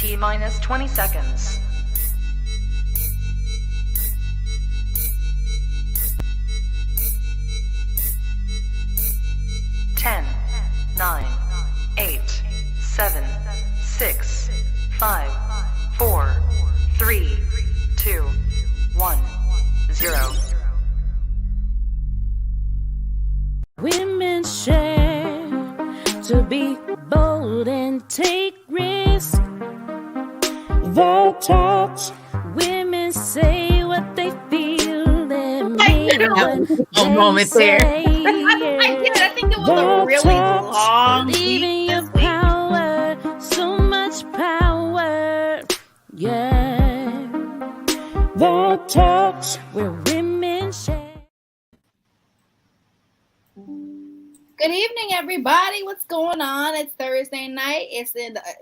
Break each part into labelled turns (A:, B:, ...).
A: T-minus 20 seconds. 10, 9, 8, 7, 6, 5, 4, 3, 2, 1, 0.
B: Women share to be bold and take risks. The talks, women say what they feel and mean what they
C: moments there.
B: say.
D: I think it was a really long
B: Leaving
D: week
B: your
D: this week.
B: power, so much power. Yeah. The talks where women share.
D: Good evening, everybody. What's going on? It's Thursday night.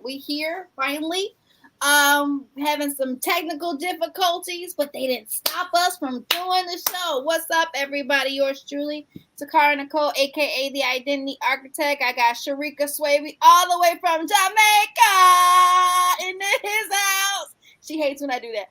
D: We here finally. Having some technical difficulties, but they didn't stop us from doing the show. What's up, everybody? Yours truly, Takara Nicole, aka the Identity Architect. I got Sharika Swaby all the way from Jamaica in his house. She hates when I do that.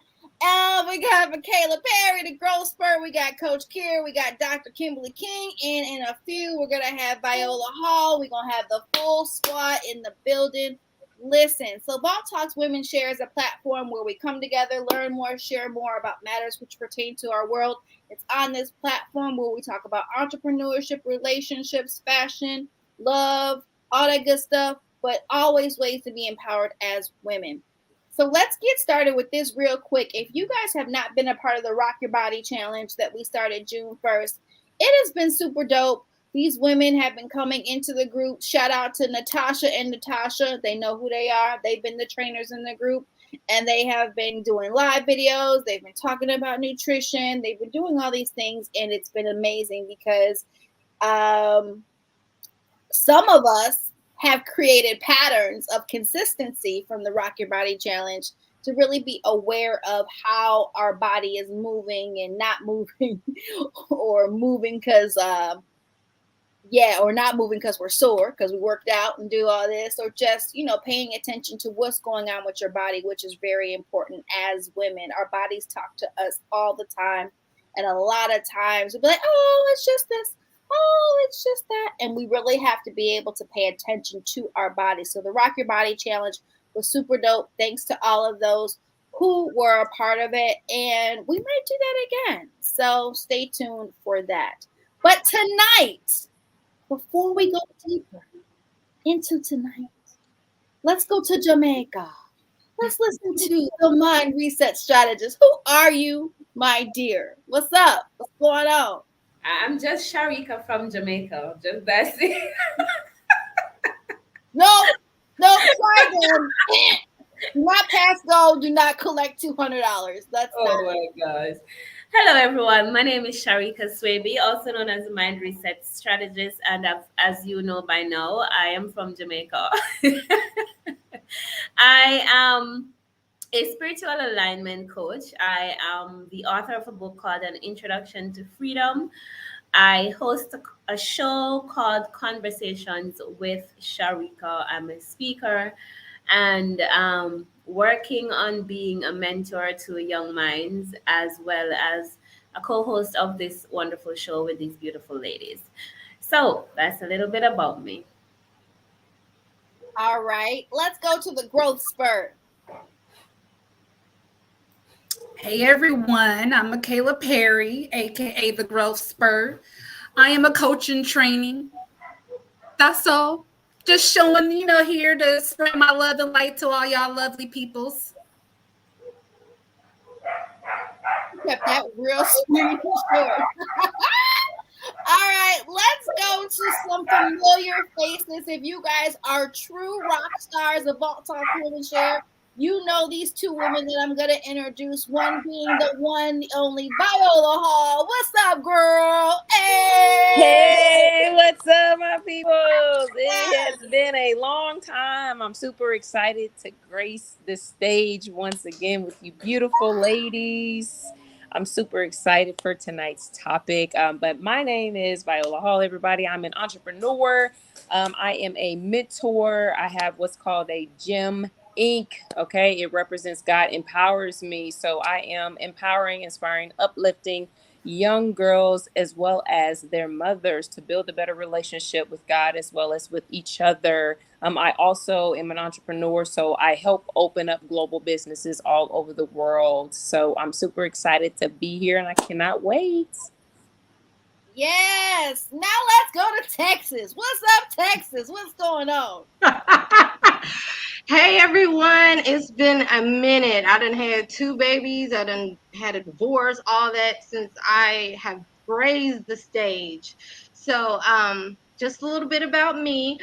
D: We got Michaela Perry, the Growth Spurt. We got Coach Kera. We got Dr. Kimberly King. And in a few, we're going to have Viola Hall. We're going to have the full squad in the building. Listen, so Vault Talks Women Share is a platform where we come together, learn more, share more about matters which pertain to our world. It's on this platform where we talk about entrepreneurship, relationships, fashion, love, all that good stuff, but always ways to be empowered as women. So let's get started with this real quick. If you guys have not been a part of the Rock Your Body Challenge that we started June 1st, it has been super dope. These women have been coming into the group. Shout out to Natasha and Natasha. They know who they are. They've been the trainers in the group, and they have been doing live videos. They've been talking about nutrition. They've been doing all these things, and it's been amazing because some of us have created patterns of consistency from the Rock Your Body Challenge to really be aware of how our body is moving and not moving, or moving because or not moving because we're sore because we worked out and do all this, or just, paying attention to what's going on with your body, which is very important as women. Our bodies talk to us all the time. And a lot of times we'll be like, oh, it's just this. Oh, it's just that. And we really have to be able to pay attention to our bodies. So the Rock Your Body Challenge was super dope. Thanks to all of those who were a part of it. And we might do that again. So stay tuned for that. But tonight, before we go deeper into tonight, let's go to Jamaica. Let's listen to the Mind Reset Strategist. Who are you, my dear? What's up? What's going on?
C: I'm just Sharika from Jamaica. Just that's it.
D: No, try again. Do not pass go. Do not collect $200. That's
C: oh my gosh. Hello, everyone. My name is Sharika Swaby, also known as the Mind Reset Strategist. And as you know by now, I am from Jamaica. I am a spiritual alignment coach. I am the author of a book called An Introduction to Freedom. I host a show called Conversations with Sharika. I'm a speaker and working on being a mentor to young minds, as well as a co-host of this wonderful show with these beautiful ladies. So that's a little bit about me.
D: All right, let's go to the Growth Spurt.
E: Hey everyone, I'm Michaela Perry, aka the Growth Spurt. I am a coach in training. That's all. Just showing, here to spread my love and light to all y'all lovely peoples.
D: You kept that real sweet and short. All right, let's go to some familiar faces. If you guys are true rock stars of Vault Talk Women Share, you know these two women that I'm going to introduce, one being the one, the only Viola Hall. What's up, girl?
F: Hey, what's up, my people? It has been a long time. I'm super excited to grace this stage once again with you beautiful ladies. I'm super excited for tonight's topic. But my name is Viola Hall, everybody. I'm an entrepreneur. I am a mentor. I have what's called a gym Inc. Okay, it represents God empowers me. So I am empowering, inspiring, uplifting young girls as well as their mothers to build a better relationship with God as well as with each other. I also am an entrepreneur, so I help open up global businesses all over the world. So I'm super excited to be here and I cannot wait.
D: Yes. Now let's go to Texas. What's up, Texas? What's going on?
G: Hey everyone, it's been a minute. I done had 2 babies. I done had a divorce, all that since I have grazed the stage. So, just a little bit about me.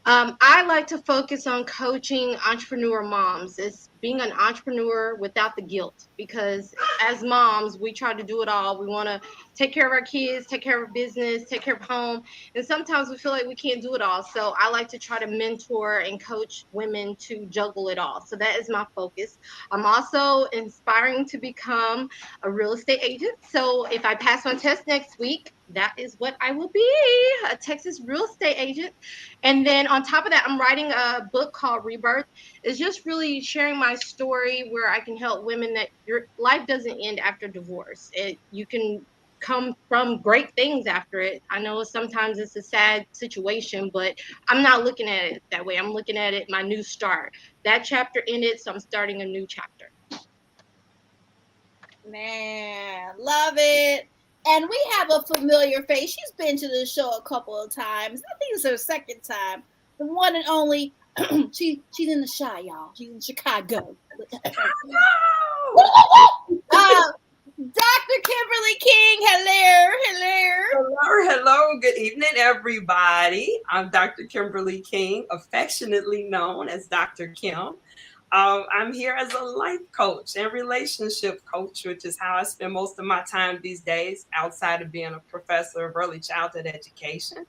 G: I like to focus on coaching entrepreneur moms. It's being an entrepreneur without the guilt because as moms, we try to do it all. We want to take care of our kids, take care of business, take care of home. And sometimes we feel like we can't do it all. So I like to try to mentor and coach women to juggle it all. So that is my focus. I'm also inspiring to become a real estate agent. So if I pass my test next week, that is what I will be, a Texas real estate agent. And then on top of that, I'm writing a book called Rebirth. It's just really sharing my story where I can help women that your life doesn't end after divorce. You can come from great things after it. I know sometimes it's a sad situation, but I'm not looking at it that way. I'm looking at it my new start. That chapter ended, so I'm starting a new chapter.
D: Man, love it. And we have a familiar face. She's been to the show a couple of times. I think it's her second time. The one and only. She's in the Chi, y'all. She's in Chicago. Dr. Kimberly King,
H: Hello. Good evening, everybody. I'm Dr. Kimberly King, affectionately known as Dr. Kim. I'm here as a life coach and relationship coach, which is how I spend most of my time these days outside of being a professor of early childhood education.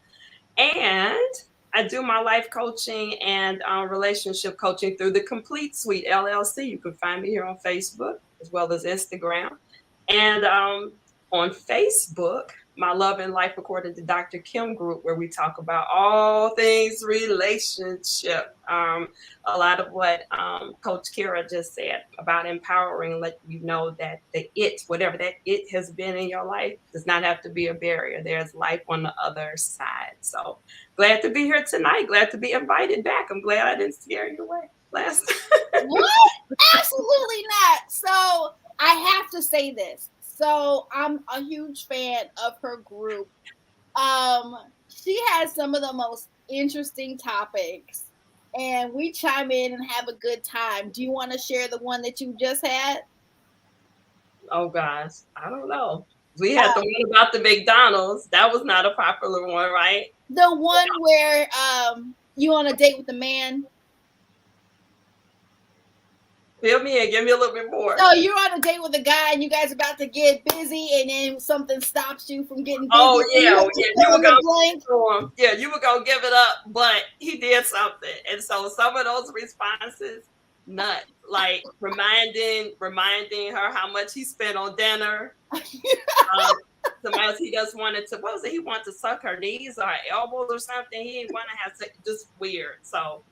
H: And I do my life coaching and relationship coaching through the Complete Suite LLC. You can find me here on Facebook as well as Instagram. And on Facebook, my Love and Life According to Dr. Kim group, where we talk about all things relationship. A lot of what Coach Kera just said about empowering, let you know that whatever that it has been in your life, does not have to be a barrier. There's life on the other side. So glad to be here tonight. Glad to be invited back. I'm glad I didn't scare you away last time.
D: What? Absolutely not. So I have to say this. So I'm a huge fan of her group. She has some of the most interesting topics, and we chime in and have a good time. Do you want to share the one that you just had?
H: Oh gosh, I don't know. We had the one about the McDonald's. That was not a popular one, right?
D: The one where you on a date with a man.
H: Fill me in, give me a little bit more.
D: So you're on a date with a guy and you guys about to get busy and then something stops you from getting busy.
H: Oh yeah. You were gonna give it up, but he did something. And so some of those responses, nuts. Like reminding her how much he spent on dinner. Somebody else, he just wanted to, what was it? He wanted to suck her knees or her elbows or something. He didn't want to have sex, just weird. So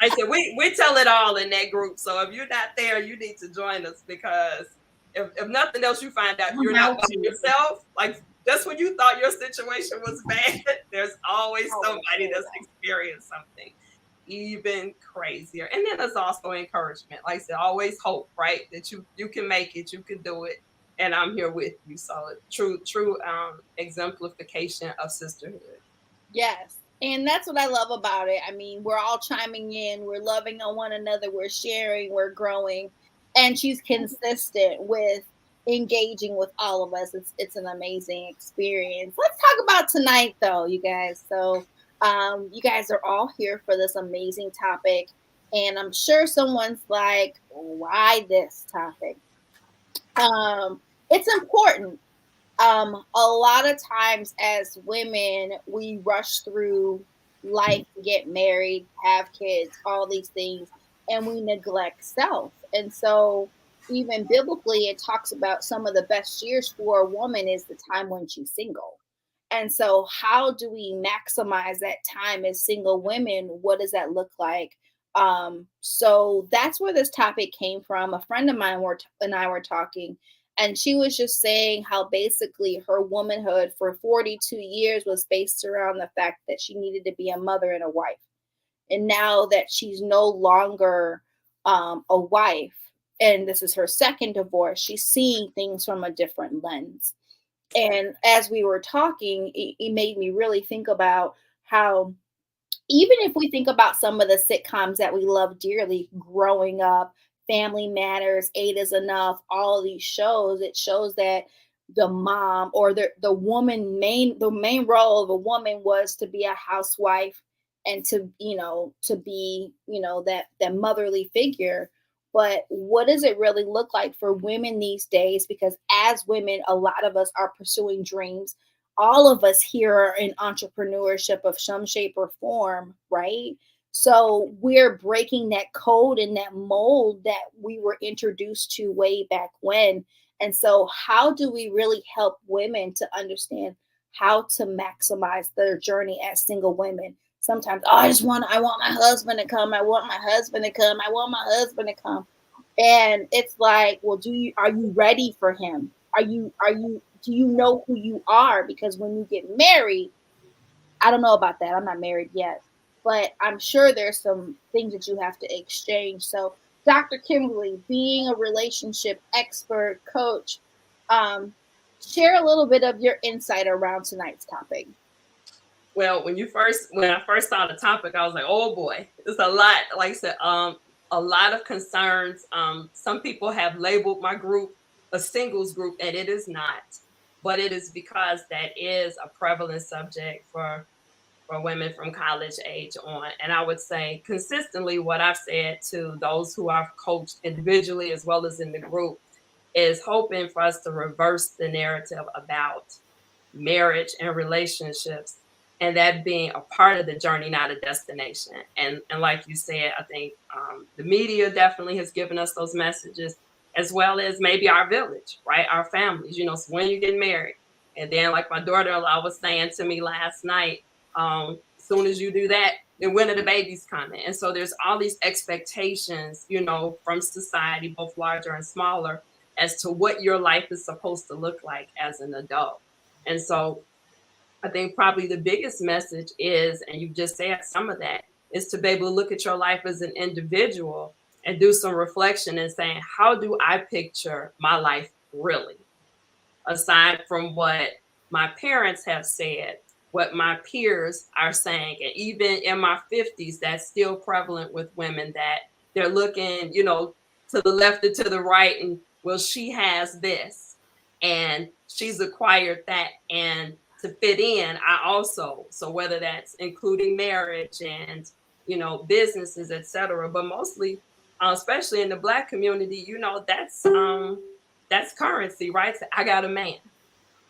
H: I said, we tell it all in that group. So if you're not there, you need to join us, because if nothing else, you find out you're not by yourself. Like just when you thought your situation was bad, there's always somebody that's experienced something even crazier. And then there's also encouragement. Like I said, always hope, right? That you can make it, you can do it. And I'm here with you. So true exemplification of sisterhood.
D: Yes. And that's what I love about it. I mean, we're all chiming in, we're loving on one another, we're sharing, we're growing. And she's consistent with engaging with all of us. It's an amazing experience. Let's talk about tonight, though, you guys. So you guys are all here for this amazing topic. And I'm sure someone's like, why this topic? It's important. A lot of times as women, we rush through life, get married, have kids, all these things, and we neglect self. And so even biblically, it talks about some of the best years for a woman is the time when she's single. And so how do we maximize that time as single women? What does that look like? So that's where this topic came from. A friend of mine and I were talking, and she was just saying how basically her womanhood for 42 years was based around the fact that she needed to be a mother and a wife. And now that she's no longer a wife, and this is her second divorce, she's seeing things from a different lens. And as we were talking, it made me really think about how, even if we think about some of the sitcoms that we love dearly growing up, Family Matters, Eight is Enough, all of these shows, it shows that the mom or the woman the main role of a woman was to be a housewife and to, to be, that motherly figure. But what does it really look like for women these days? Because as women, a lot of us are pursuing dreams. All of us here are in entrepreneurship of some shape or form, right? So we're breaking that code and that mold that we were introduced to way back when. And so, how do we really help women to understand how to maximize their journey as single women? Sometimes, oh, I want my husband to come. I want my husband to come. I want my husband to come. And it's like, well, are you ready for him? Do you know who you are? Because when you get married, I don't know about that. I'm not married yet, but I'm sure there's some things that you have to exchange. So, Dr. Kimberly, being a relationship expert, coach, um, share a little bit of your insight around tonight's topic.
H: Well, when I first saw the topic, I was like, oh boy, it's a lot. Like I said, a lot of concerns. Some people have labeled my group a singles group, and it is not. But it is because that is a prevalent subject for women from college age on. And I would say consistently what I've said to those who I've coached individually as well as in the group is hoping for us to reverse the narrative about marriage and relationships, and that being a part of the journey, not a destination. And like you said, I think the media definitely has given us those messages, as well as maybe our village, right? Our families, so when you get married. And then like my daughter-in-law was saying to me last night, as soon as you do that, then when are the babies coming? And so there's all these expectations, from society, both larger and smaller, as to what your life is supposed to look like as an adult. And so I think probably the biggest message is, and you just said some of that, is to be able to look at your life as an individual and do some reflection and saying, how do I picture my life really? Aside from what my parents have said, what my peers are saying, and even in my 50s, that's still prevalent with women, that they're looking, to the left or to the right, and well, she has this and she's acquired that, and to fit in, I also, so whether that's including marriage and, businesses, etc., but mostly, especially in the Black community, that's currency, right? So I got a man.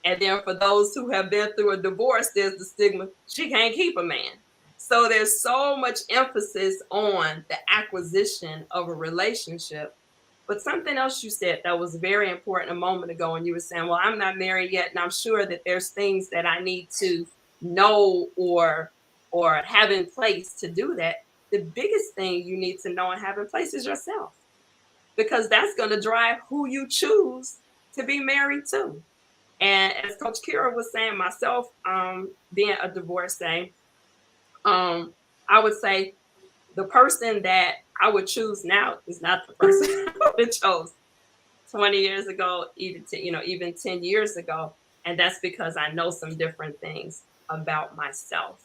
H: And then for those who have been through a divorce, there's the stigma, she can't keep a man. So there's so much emphasis on the acquisition of a relationship. But something else you said that was very important a moment ago, and you were saying, well, I'm not married yet, and I'm sure that there's things that I need to know or have in place to do that. The biggest thing you need to know and have in place is yourself, because that's going to drive who you choose to be married to. And as Coach Kera was saying, myself being a divorcee, I would say the person that I would choose now is not the person I would have chose 20 years ago, even 10 years ago. And that's because I know some different things about myself.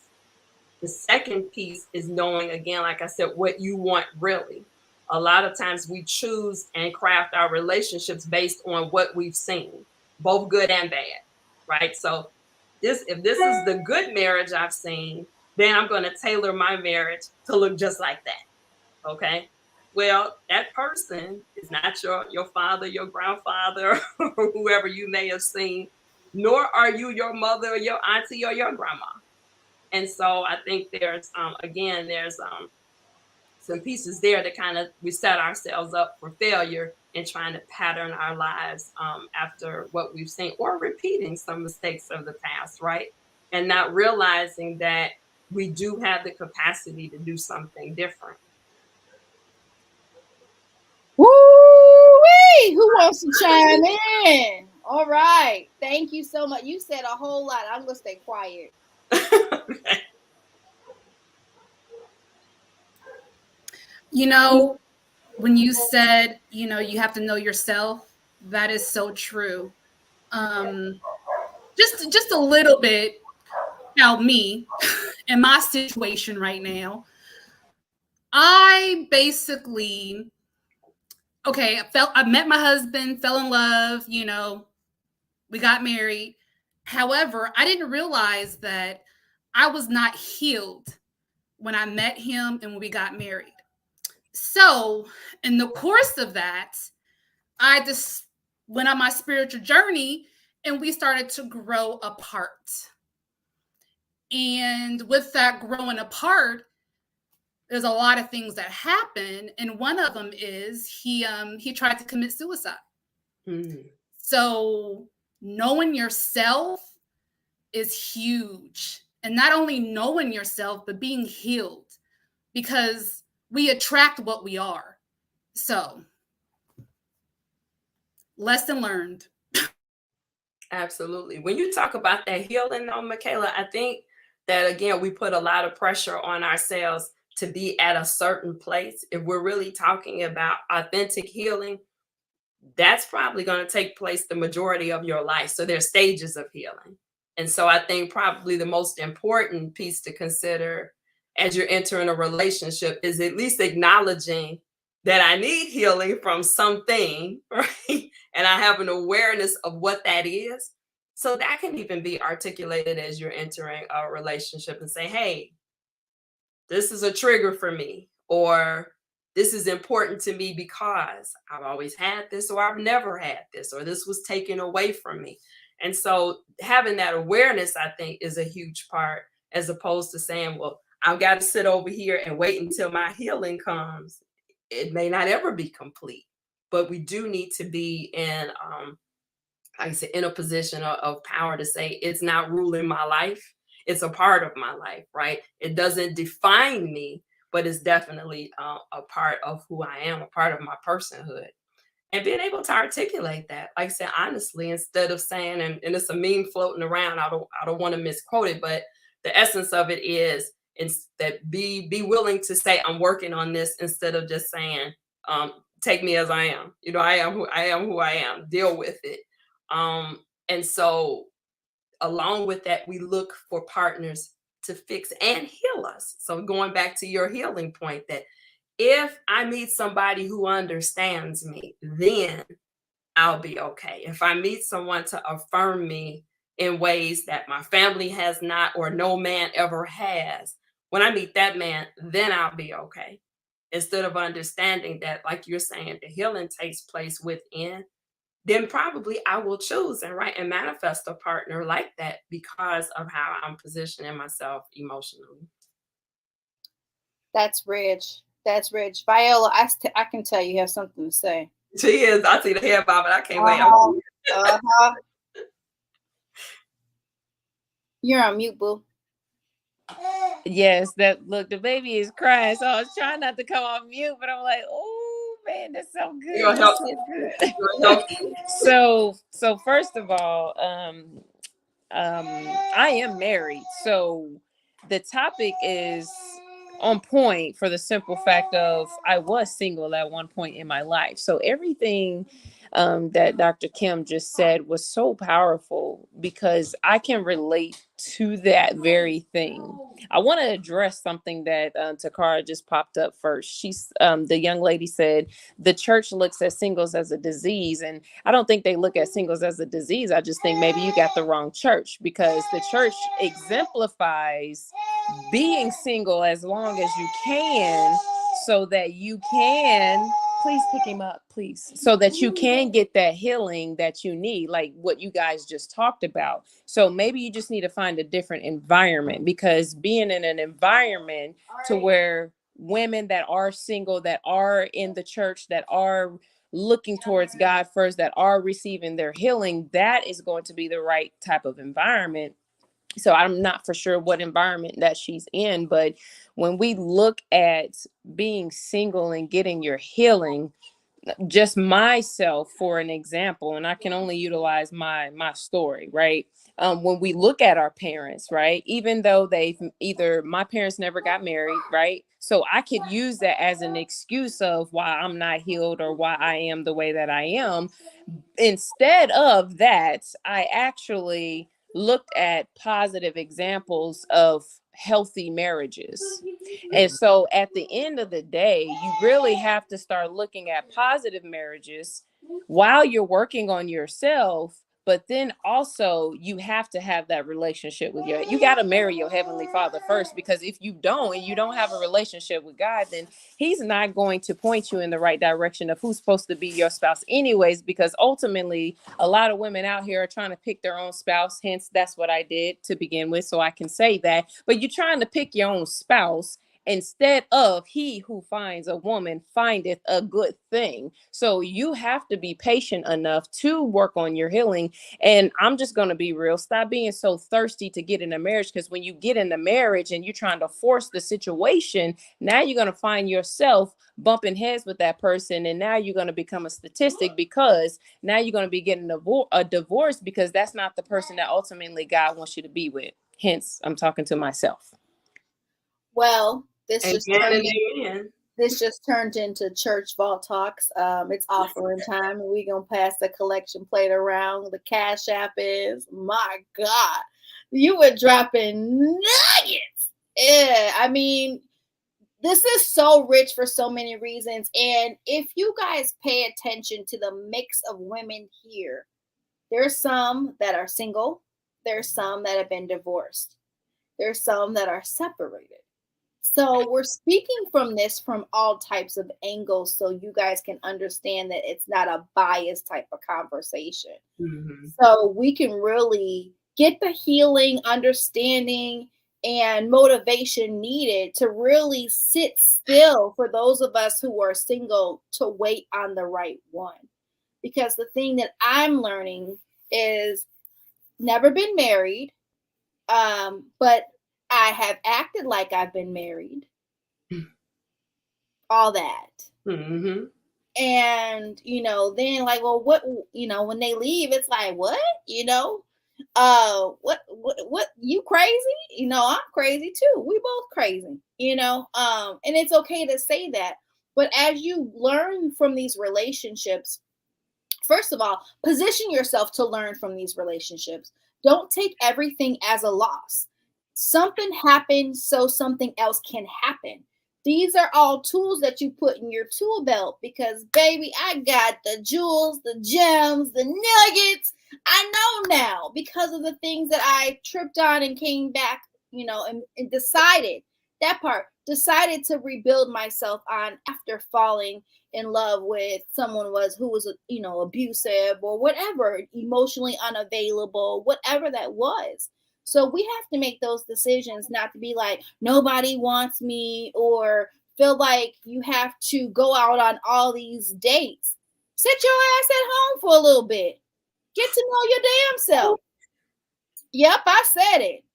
H: The second piece is knowing, again, like I said, what you want really. A lot of times we choose and craft our relationships based on what we've seen, both good and bad, right? So if this is the good marriage I've seen, then I'm going to tailor my marriage to look just like that. Okay. Well, that person is not your father, your grandfather, or whoever you may have seen, nor are you your mother or your auntie or your grandma. And so I think there's some pieces there that kind of we set ourselves up for failure in trying to pattern our lives after what we've seen, or repeating some mistakes of the past, right? And not realizing that we do have the capacity to do something different.
D: Who wants to chime in? All right. Thank you so much. You said a whole lot. I'm going to stay quiet.
E: You know, when you said, you know, you have to know yourself, that is so true. Just a little bit about me and my situation right now. I basically, okay, I met my husband, fell in love, you know, we got married. However, I didn't realize that I was not healed when I met him and when we got married. So, in the course of that, I just went on my spiritual journey and we started to grow apart. And with that growing apart, there's a lot of things that happen, and one of them is he tried to commit suicide. Mm-hmm. So knowing yourself is huge, and not only knowing yourself but being healed, because we attract what we are. So lesson learned.
H: Absolutely. When you talk about that healing, though, Michaela, I think that, again, we put a lot of pressure on ourselves to be at a certain place. If we're really talking about authentic healing, that's probably going to take place the majority of your life. So there's stages of healing. And so I think probably the most important piece to consider as you're entering a relationship is at least acknowledging that I need healing from something, right? And I have an awareness of what that is. So that can even be articulated as you're entering a relationship and say, hey, this is a trigger for me, or this is important to me because I've always had this, or I've never had this, or this was taken away from me. And so having that awareness, I think, is a huge part, as opposed to saying, well, I've got to sit over here and wait until my healing comes. It may not ever be complete, but we do need to be in, like I said, in a position of power to say it's not ruling my life. It's a part of my life, right? It doesn't define me, but it's definitely a part of who I am, a part of my personhood. And being able to articulate that, like I said, honestly, instead of saying, and it's a meme floating around, I don't want to misquote it, but the essence of it is that be willing to say, I'm working on this, instead of just saying, take me as I am. You know, I am who I am. Deal with it. And so along with that, we look for partners to fix and heal us. So going back to your healing point, that if I meet somebody who understands me, then I'll be okay. If I meet someone to affirm me in ways that my family has not, or no man ever has, when I meet that man, then I'll be okay. Instead of understanding that, like you're saying, the healing takes place within, then probably I will choose and manifest a partner like that because of how I'm positioning myself emotionally.
D: That's rich. That's rich. Viola, I can tell you have something to say.
H: She is. I see the hair bob, but I can't wait.
D: You're on mute, boo.
F: Yes, the baby is crying, so I was trying not to come off mute, but I'm like, oh man, that's so good. So first of all, I am married, so the topic is on point for the simple fact of I was single at one point in my life. So everything that Dr. Kim just said was so powerful because I can relate to that very thing. I want to address something that Takara just popped up first. She's the young lady said the church looks at singles as a disease, and I don't think they look at singles as a disease. I just think maybe you got the wrong church, because the church exemplifies being single as long as you can, so that you can, please pick him up, please, so that you can get that healing that you need, like what you guys just talked about. So maybe you just need to find a different environment, because being in an environment to where women that are single, that are in the church, that are looking towards God first, that are receiving their healing, that is going to be the right type of environment. So I'm not for sure what environment that she's in, but when we look at being single and getting your healing, just myself for an example, and I can only utilize my story, right? When we look at our parents, right, even though they've either, my parents never got married, right? So I could use that as an excuse of why I'm not healed or why I am the way that I am. Instead of that, I actually looked at positive examples of healthy marriages. And so at the end of the day, you really have to start looking at positive marriages while you're working on yourself. But then also you have to have that relationship with you got to marry your heavenly father first, because if you don't, and you don't have a relationship with God, then he's not going to point you in the right direction of who's supposed to be your spouse anyways, because ultimately a lot of women out here are trying to pick their own spouse. Hence, that's what I did to begin with, so I can say that. But you're trying to pick your own spouse instead of he who finds a woman findeth a good thing. So you have to be patient enough to work on your healing. And I'm just going to be real. Stop being so thirsty to get in a marriage, because when you get in a marriage and you're trying to force the situation, now you're going to find yourself bumping heads with that person. And now you're going to become a statistic, because now you're going to be getting a divorce, because that's not the person that ultimately God wants you to be with. Hence, I'm talking to myself.
D: Well, this
H: Amen.
D: just turned into church vault talks. It's offering time, and we're gonna pass the collection plate around. The Cash App is, my God, you were dropping nuggets. Yeah, I mean, this is so rich for so many reasons. And if you guys pay attention to the mix of women here, there's some that are single, there's some that have been divorced, there's some that are separated. So we're speaking from this from all types of angles, so you guys can understand that it's not a biased type of conversation.
H: Mm-hmm.
D: So we can really get the healing, understanding, and motivation needed to really sit still for those of us who are single to wait on the right one. Because the thing that I'm learning is never been married, but I have acted like I've been married. All that.
H: Mm-hmm.
D: And, then like, well, what, when they leave, it's like, what, what, you crazy? I'm crazy too. We both crazy, and it's okay to say that. But as you learn from these relationships, first of all, position yourself to learn from these relationships. Don't take everything as a loss. Something happened so something else can happen. These are all tools that you put in your tool belt, because, baby, I got the jewels, the gems, the nuggets. I know now because of the things that I tripped on and came back, and decided to rebuild myself on after falling in love with someone who was abusive or whatever, emotionally unavailable, whatever that was. So we have to make those decisions, not to be like, nobody wants me, or feel like you have to go out on all these dates. Sit your ass at home for a little bit. Get to know your damn self. Yep, I said it.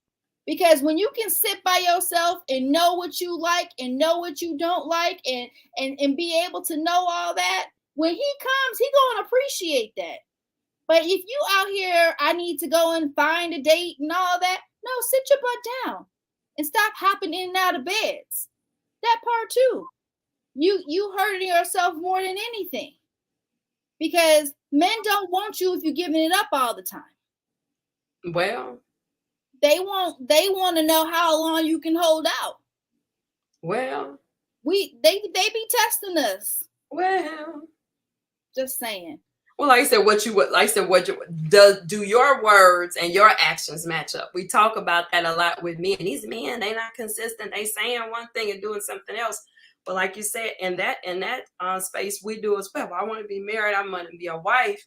D: Because when you can sit by yourself and know what you like and know what you don't like, and be able to know all that, when he comes, he gonna appreciate that. But if you out here, I need to go and find a date and all that, no, sit your butt down and stop hopping in and out of beds. That part too. You hurting yourself more than anything, because men don't want you if you're giving it up all the time.
H: Well,
D: they want to know how long you can hold out.
H: Well,
D: they be testing us.
H: Well,
D: just saying.
H: Well, like I said, do your words and your actions match up? We talk about that a lot with men. These men, they not consistent. They saying one thing and doing something else. But like you said, in that space, we do as well. I want to be married. I want to be a wife.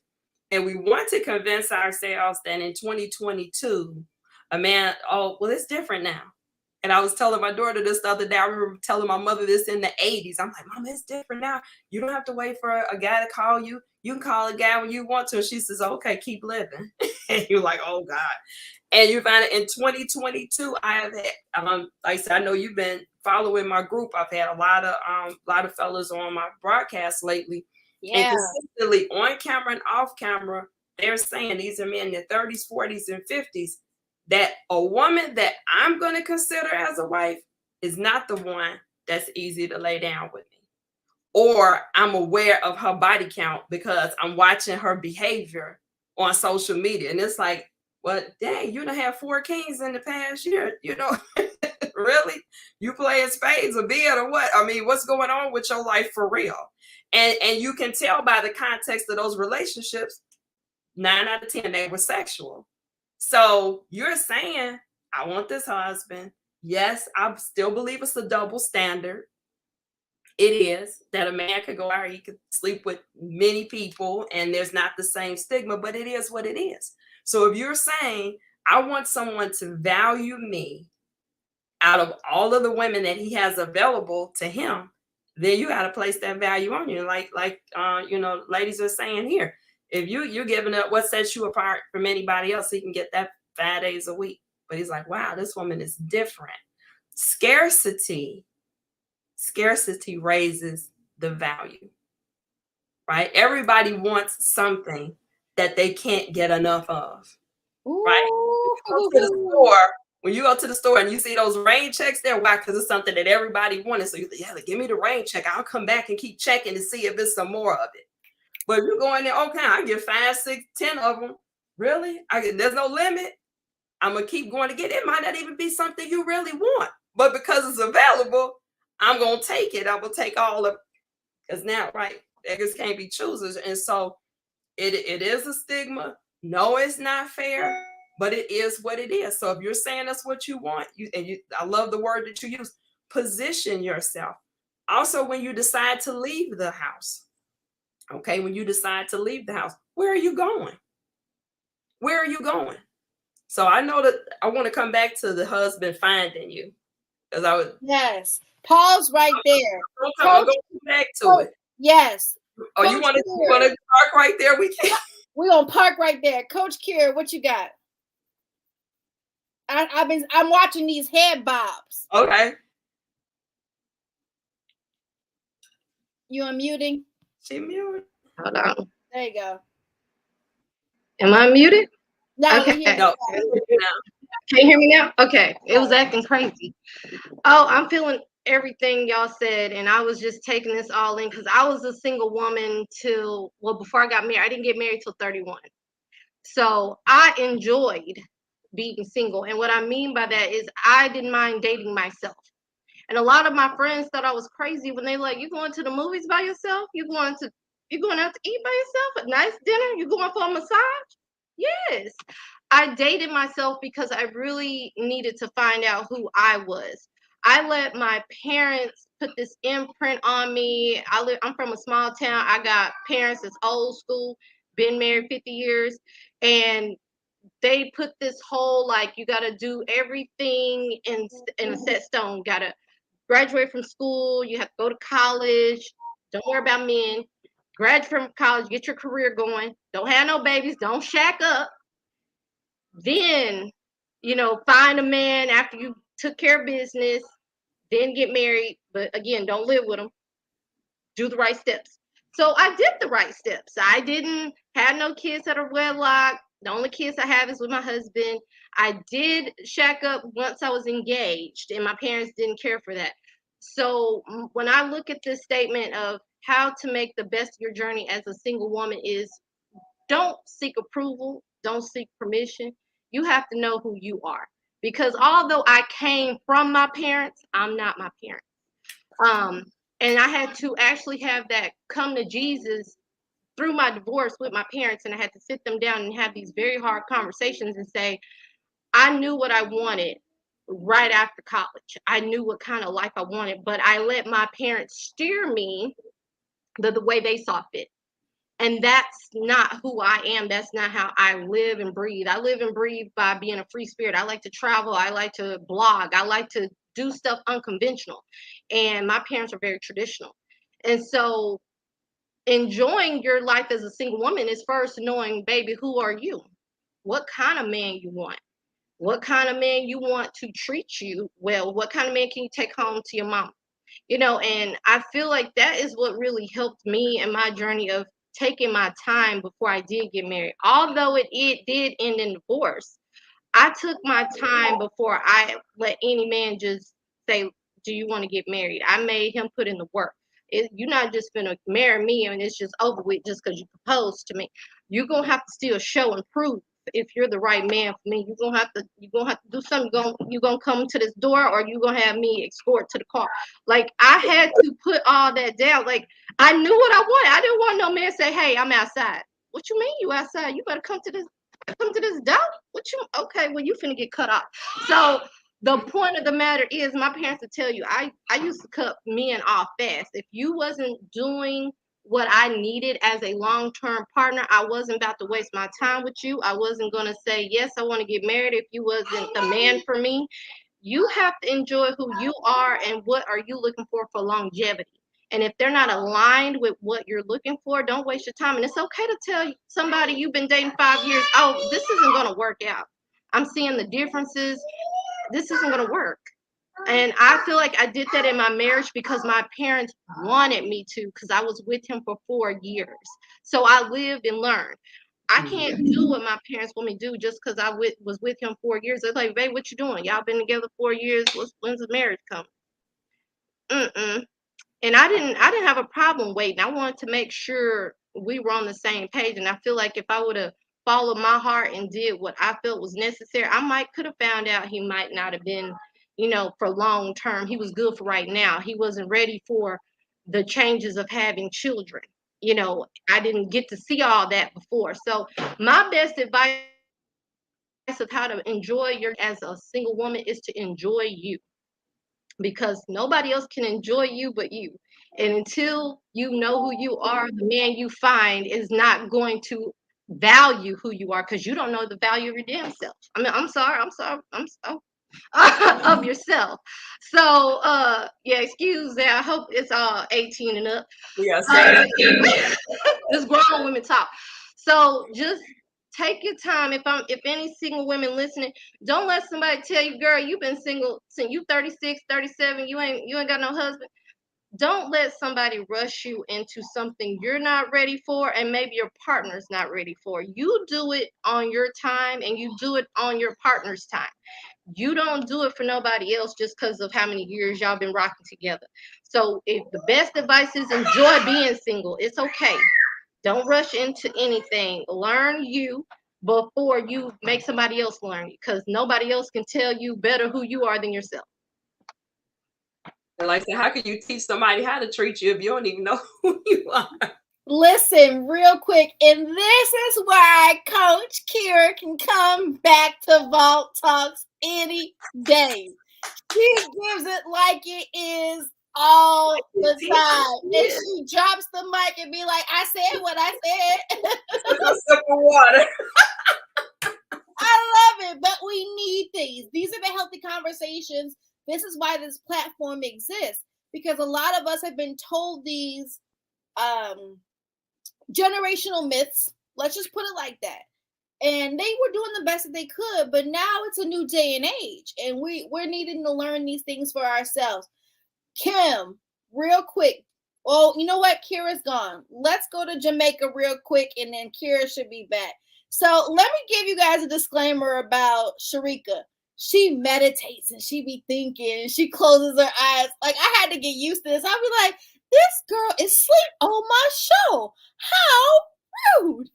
H: And we want to convince ourselves that in 2022, a man, it's different now. And I was telling my daughter this the other day. I remember telling my mother this in the 80s. I'm like, Mom, it's different now. You don't have to wait for a guy to call you. You can call a guy when you want to. And she says, okay, keep living. And you're like, oh, God. And you find it in 2022, I have had, like I said, I know you've been following my group. I've had a lot of fellas on my broadcast lately. And
D: Yeah.
H: consistently on camera and off camera, they're saying these are men in their 30s, 40s, and 50s, that a woman that I'm going to consider as a wife is not the one that's easy to lay down with me. Or I'm aware of her body count because I'm watching her behavior on social media. And it's like, well, dang, you done had 4 kings in the past year, you know. Really? You playing spades or being or what? I mean, what's going on with your life for real? And you can tell by the context of those relationships, 9 out of 10, they were sexual. So you're saying, I want this husband. Yes, I still believe it's a double standard. It is that a man could go out, he could sleep with many people, and there's not the same stigma, but it is what it is. So if you're saying, I want someone to value me out of all of the women that he has available to him, then you got to place that value on you. Like you know, ladies are saying here, if you're giving up what sets you apart from anybody else, he can get that 5 days a week. But he's like, wow, this woman is different. Scarcity raises the value, right? Everybody wants something that they can't get enough of, right? When you go to the store and you see those rain checks there, why? Because it's something that everybody wanted. So you think, yeah, give me the rain check. I'll come back and keep checking to see if there's some more of it. But if you go in there, okay, I get 5, 6, 10 of them. Really? There's no limit. I'm going to keep going to get it. It might not even be something you really want. But because it's available, I'm going to take it. I'm going to take all of it. Because now, right, beggars can't be choosers. And so it is a stigma. No, it's not fair, but it is what it is. So if you're saying that's what you want, I love the word that you use, position yourself. Also, when you decide to leave the house, okay, when you decide to leave the house, where are you going? Where are you going? So I know that I want to come back to the husband finding you, because I would.
D: Yes. Pause right there.
H: I'm going back to it.
D: Yes.
H: Oh, you want to park right there? We can.
D: We're gonna park right there. Coach Kera, what you got? I'm watching these head bobs.
H: Okay.
D: You unmuting?
H: She muted.
G: Hold on.
D: There you go.
G: Am I muted?
D: No,
G: Okay.
D: we hear
H: No.
G: Can you hear me now? Okay. It was acting crazy. Oh, I'm feeling everything y'all said, and I was just taking this all in because I was a single woman before I got married. I didn't get married till 31. So I enjoyed being single. And what I mean by that is I didn't mind dating myself. And a lot of my friends thought I was crazy when they like, you going to the movies by yourself? You going out to eat by yourself? A nice dinner? You going for a massage? Yes. I dated myself because I really needed to find out who I was. I let my parents put this imprint on me. I'm from a small town. I got parents that's old school, been married 50 years. And they put this whole, like, you got to do everything in a set stone. Got to graduate from school. You have to go to college. Don't worry about men. Graduate from college. Get your career going. Don't have no babies. Don't shack up. Then, find a man after you took care of business. Then get married. But again, don't live with them. Do the right steps. So I did the right steps. I didn't have no kids that are wedlock. The only kids I have is with my husband. I did shack up once I was engaged, and my parents didn't care for that. So when I look at this statement of how to make the best of your journey as a single woman is, don't seek approval, don't seek permission. You have to know who you are. Because although I came from my parents, I'm not my parents. And I had to actually have that come to Jesus through my divorce with my parents. And I had to sit them down and have these very hard conversations and say, I knew what I wanted right after college. I knew what kind of life I wanted, but I let my parents steer me the way they saw fit. And that's not who I am. That's not how I live and breathe. I live and breathe by being a free spirit. I like to travel. I like to blog. I like to do stuff unconventional. And my parents are very traditional. And so enjoying your life as a single woman is first knowing, baby, who are you? What kind of man you want? What kind of man you want to treat you well? What kind of man can you take home to your mom? And I feel like that is what really helped me in my journey of taking my time before I did get married. Although it did end in divorce, I took my time before I let any man just say, "Do you want to get married?" I made him put in the work. You're not just gonna marry me and it's just over with just because you proposed to me. You're gonna have to still show and prove if you're the right man for me. You're gonna have to do something. You're gonna come to this door, or you're gonna have me escort to the car. Like, I had to put all that down. Like, I knew what I wanted. I didn't want no man say, "Hey, I'm outside." What you mean you outside? You better come to this door. What you okay? Well, you finna get cut off. So the point of the matter is, my parents would tell you, I used to cut men off fast. If you wasn't doing what I needed as a long-term partner, I wasn't about to waste my time with you. I wasn't gonna say yes, I want to get married if you wasn't the man for me. You have to enjoy who you are and what are you looking for longevity. And if they're not aligned with what you're looking for, don't waste your time. And it's okay to tell somebody you've been dating 5 years, "Oh, this isn't going to work out. I'm seeing the differences. This isn't going to work." And I feel like I did that in my marriage because my parents wanted me to, because I was with him for 4 years. So I lived and learned. I can't do what my parents want me to do just because was with him 4 years. They're like, "Babe, what you doing? Y'all been together 4 years. When's the marriage coming?" Mm-mm. And I didn't have a problem waiting. I wanted to make sure we were on the same page. And I feel like if I would have followed my heart and did what I felt was necessary, I might could have found out he might not have been, for long term. He was good for right now. He wasn't ready for the changes of having children. I didn't get to see all that before. So my best advice of how to enjoy your as a single woman is to enjoy you, because nobody else can enjoy you but you. And until you know who you are, the man you find is not going to value who you are, because you don't know the value of your damn self. I mean, I'm sorry of yourself. So yeah, excuse that. I hope it's all 18 and up.
H: Yes.
G: This grown women talk. So just take your time. If any single women listening, don't let somebody tell you, "Girl, you've been single since you 36, 37, you ain't got no husband." Don't let somebody rush you into something you're not ready for and maybe your partner's not ready for. You do it on your time and you do it on your partner's time. You don't do it for nobody else just because of how many years y'all been rocking together. So if the best advice is enjoy being single, it's okay. Don't rush into anything. Learn you before you make somebody else learn you, because nobody else can tell you better who you are than yourself.
H: Like I said, how can you teach somebody how to treat you if you don't even know who you are?
D: Listen, real quick, and this is why Coach Kera can come back to Vault Talks any day. She gives it like it is all the time. And she drops the mic and be like, "I said what I said."
H: A sip of water.
D: I love it, but we need these. These are the healthy conversations. This is why this platform exists, because a lot of us have been told these generational myths. Let's just put it like that. And they were doing the best that they could, but now it's a new day and age, and we're needing to learn these things for ourselves. Kim, real quick. Oh, you know what? Kira's gone. Let's go to Jamaica real quick, and then Kira should be back. So let me give you guys a disclaimer about Sharika. She meditates and she be thinking and she closes her eyes. Like, I had to get used to this. I'll be like, "This girl is asleep on my show. How rude."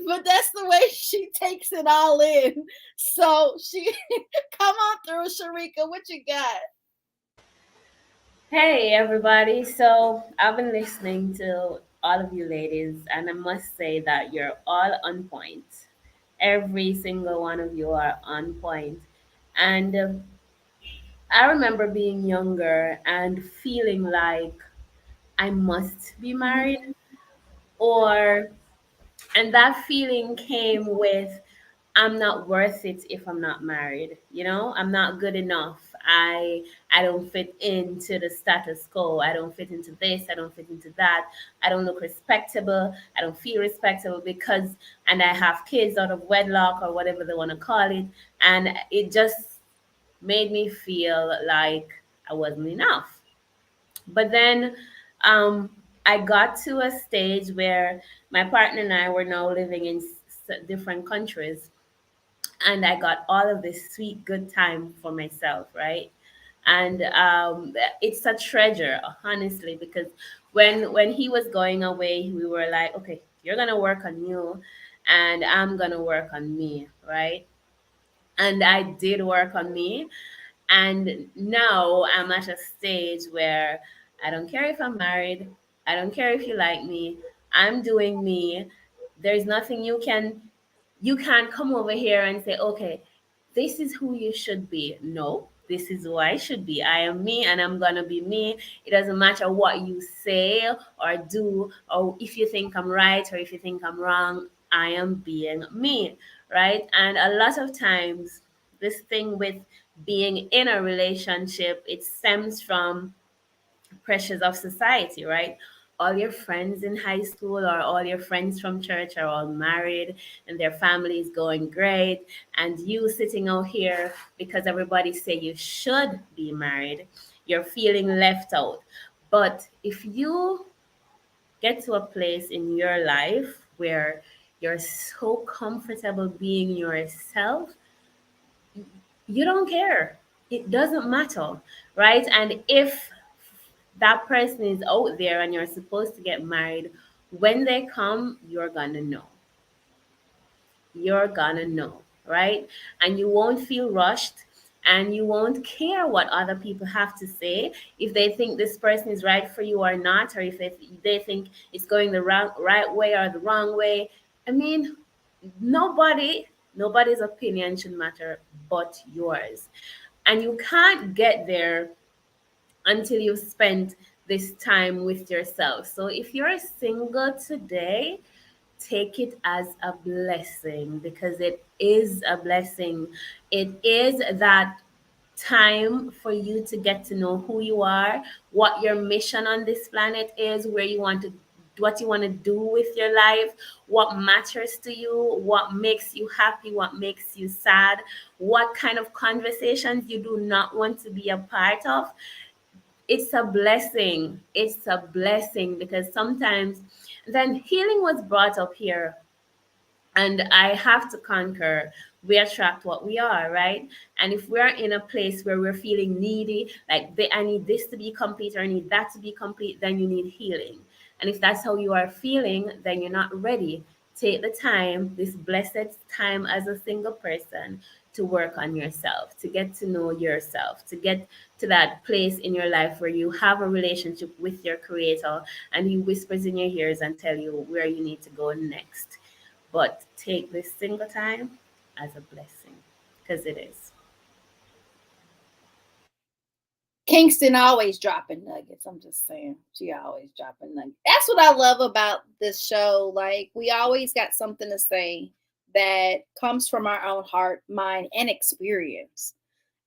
D: But that's the way she takes it all in. So she come on through, Sharika. What you got?
C: Hey everybody, so I've been listening to all of you ladies, and I must say that you're all on point. Every single one of you are on point. And I remember being younger and feeling like I must be married, or and that feeling came with, I'm not worth it if I'm not married. I'm not good enough. I don't fit into the status quo. I don't fit into this. I don't fit into that. I don't look respectable. I don't feel respectable because, and I have kids out of wedlock or whatever they want to call it. And it just made me feel like I wasn't enough. But then I got to a stage where my partner and I were now living in different countries, and I got all of this sweet, good time for myself, right? And it's a treasure, honestly, because when he was going away, we were like, okay, you're gonna work on you, and I'm gonna work on me, right? And I did work on me, and now I'm at a stage where I don't care if I'm married. I don't care if you like me. I'm doing me. There's nothing you can't come over here and say, okay, this is who you should be. No, this is who I should be. I am me and I'm gonna be me. It doesn't matter what you say or do, or if you think I'm right or if you think I'm wrong. I am being me, right? And a lot of times, this thing with being in a relationship, it stems from pressures of society, right? All your friends in high school or all your friends from church are all married and their families going great, and you sitting out here because everybody say you should be married, you're feeling left out. But if you get to a place in your life where you're so comfortable being yourself, you don't care. It doesn't matter, right? And if that person is out there and you're supposed to get married, when they come, you're gonna know. You're gonna know, right? And you won't feel rushed, and you won't care what other people have to say, if they think this person is right for you or not, or if they think it's going the right way or the wrong way. I mean, nobody's opinion should matter but yours. And you can't get there until you've spent this time with yourself. So if you're single today, take it as a blessing, because it is a blessing. It is that time for you to get to know who you are, what your mission on this planet is, where you want to, what you want to do with your life, what matters to you, what makes you happy, what makes you sad, what kind of conversations you do not want to be a part of. It's a blessing. It's a blessing, because sometimes then healing was brought up here, and I have to concur. We attract what we are, right? And if we're in a place where we're feeling needy, like I need this to be complete or I need that to be complete, then you need healing. And if that's how you are feeling, then you're not ready. Take the time, this blessed time as a single person, to work on yourself, to get to know yourself, to get to that place in your life where you have a relationship with your creator and he whispers in your ears and tell you where you need to go next. But take this single time as a blessing, because it is.
D: Kingston always dropping nuggets. I'm just saying, she always dropping nuggets. That's what I love about this show. Like, we always got something to say that comes from our own heart, mind, and experience,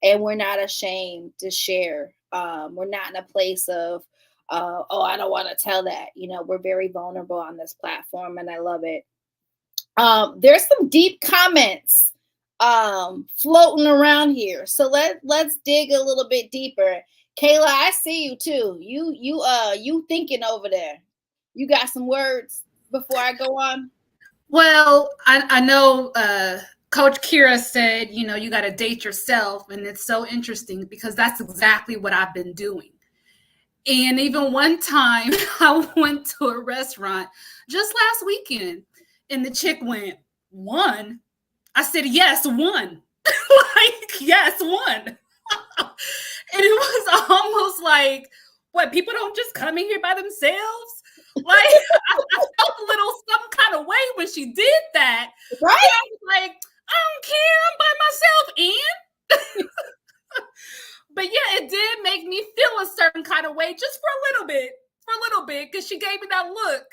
D: and we're not ashamed to share. We're not in a place of, oh, I don't want to tell that. You know, we're very vulnerable on this platform, and I love it. There's some deep comments floating around here, so let's dig a little bit deeper. Kayla, I see you too. You thinking over there. You got some words before I go on?
E: Well, I know Coach Kera said, you know, you got to date yourself. And it's so interesting because that's exactly what I've been doing. And even one time I went to a restaurant just last weekend and the chick went, one? I said, yes, one. Like, yes, one. And it was almost like, what, people don't just come in here by themselves? Like, I felt a little some kind of way when she did that.
D: Right?
E: I was like, I don't care, I'm by myself, and but yeah, it did make me feel a certain kind of way just for a little bit, because she gave me that look.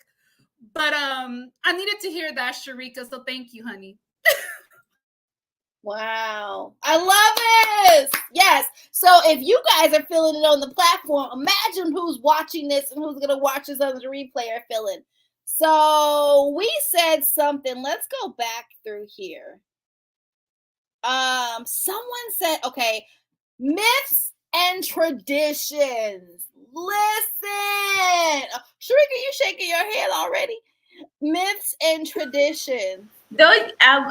E: But I needed to hear that, Sharika, so thank you, honey.
D: Wow. I love this. Yes. So if you guys are feeling it on the platform, imagine who's watching this and who's going to watch this on the replay are feeling. So we said something. Let's go back through here. Someone said, okay, myths and traditions. Listen. Sharika, you shaking your head already? Myths and traditions.
C: Though,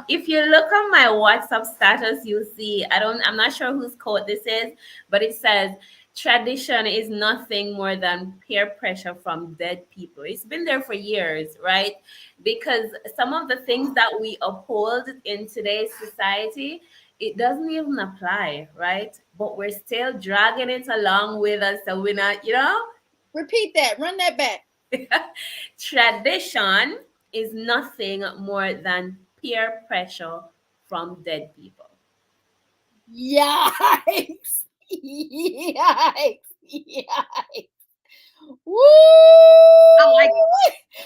C: if you look on my WhatsApp status, you'll see. I'm not sure whose quote this is, but it says, "Tradition is nothing more than peer pressure from dead people." It's been there for years, right? Because some of the things that we uphold in today's society, it doesn't even apply, right? But we're still dragging it along with us, so we're not,
D: Repeat that. Run that back.
C: Tradition is nothing more than peer pressure from dead people.
D: Yikes. Yikes. Yikes. Woo!
E: I like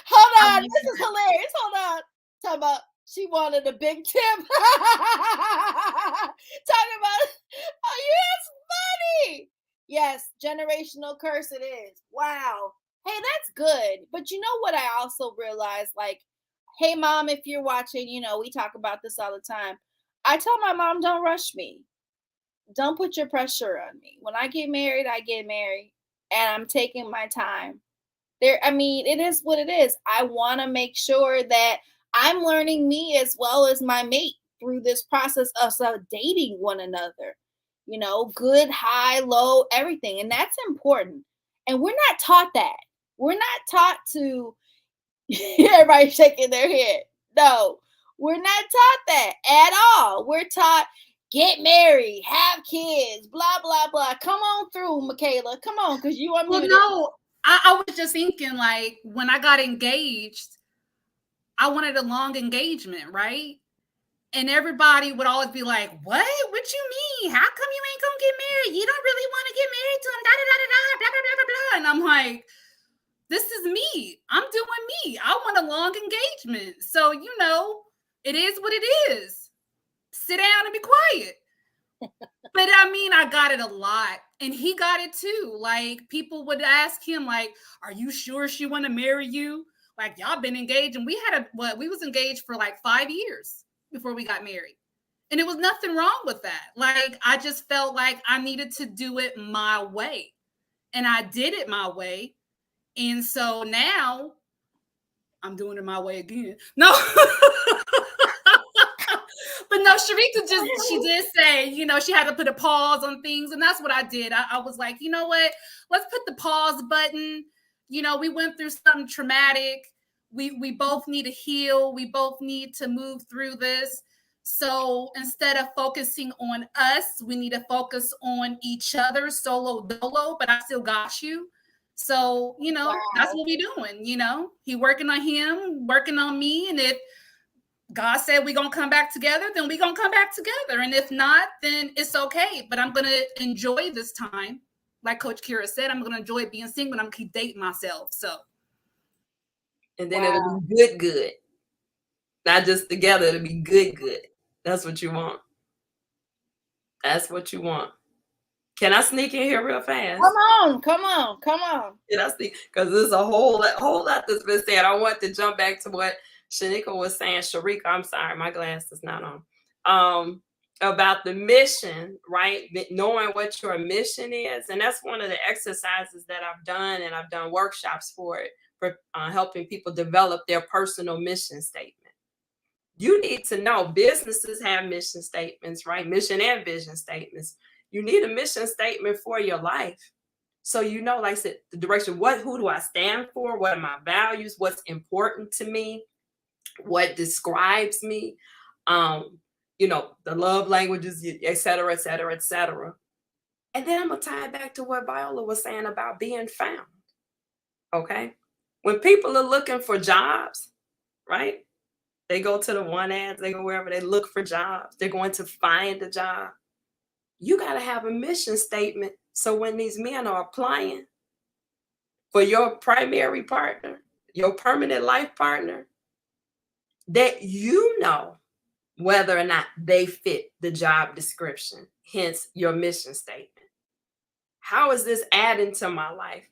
D: Hold on.
E: like
D: This is hilarious. Hold on. Talk about she wanted a big tip. Talking about, oh, yes, funny. Yes, generational curse it is. Wow. Hey, that's good. But you know what I also realized? Like, hey, mom, if you're watching, we talk about this all the time. I tell my mom, don't rush me. Don't put your pressure on me. When I get married, I get married. And I'm taking my time. It is what it is. I want to make sure that I'm learning me as well as my mate through this process of dating one another. Good, high, low, everything. And that's important. And we're not taught that. We're not taught to, everybody shaking their head. No, we're not taught that at all. We're taught, get married, have kids, blah, blah, blah. Come on through, Michaela. Come on, because you are
E: Well,
D: muted.
E: no, I was just thinking, like, when I got engaged, I wanted a long engagement, right? And everybody would always be like, what? What you mean? How come you ain't gonna get married? You don't really want to get married to him, da da da da da, blah, blah, blah, blah, blah. And I'm like, this is me. I'm doing me. I want a long engagement. So, it is what it is. Sit down and be quiet. But I got it a lot. And he got it too. Like, people would ask him, like, are you sure she want to marry you? Like, y'all been engaged. And we was engaged for like 5 years before we got married. And it was nothing wrong with that. Like, I just felt like I needed to do it my way. And I did it my way. And so now I'm doing it my way again. No. But no, Sharika she did say, she had to put a pause on things. And that's what I did. I was like, you know what? Let's put the pause button. We went through something traumatic. We both need to heal. We both need to move through this. So instead of focusing on us, we need to focus on each other, solo dolo, but I still got you. So,
D: Wow.
E: That's what we doing, He working on him, working on me. And if God said we're going to come back together, then we're going to come back together. And if not, then it's okay. But I'm going to enjoy this time. Like Coach Kera said, I'm going to enjoy being single, and I'm going to keep dating myself. So.
H: And then it'll be good. Not just together, it'll be good. That's what you want. That's what you want. Can I sneak in here real fast?
D: Come on.
H: Can I sneak? Because there's a whole lot that's been said. I want to jump back to what Shanika was saying. Sharika, I'm sorry, my glass is not on. About the mission, right? Knowing what your mission is. And that's one of the exercises that I've done, and I've done workshops for it, for helping people develop their personal mission statement. You need to know businesses have mission statements, right? Mission and vision statements. You need a mission statement for your life. So, like I said, the direction, who do I stand for? What are my values? What's important to me? What describes me? The love languages, et cetera, et cetera, et cetera. And then I'm going to tie it back to what Viola was saying about being found. Okay. When people are looking for jobs, right? They go to the one ads, they go wherever, they look for jobs. They're going to find a job. You got to have a mission statement. So when these men are applying for your primary partner, your permanent life partner, that whether or not they fit the job description, hence your mission statement. How is this adding to my life?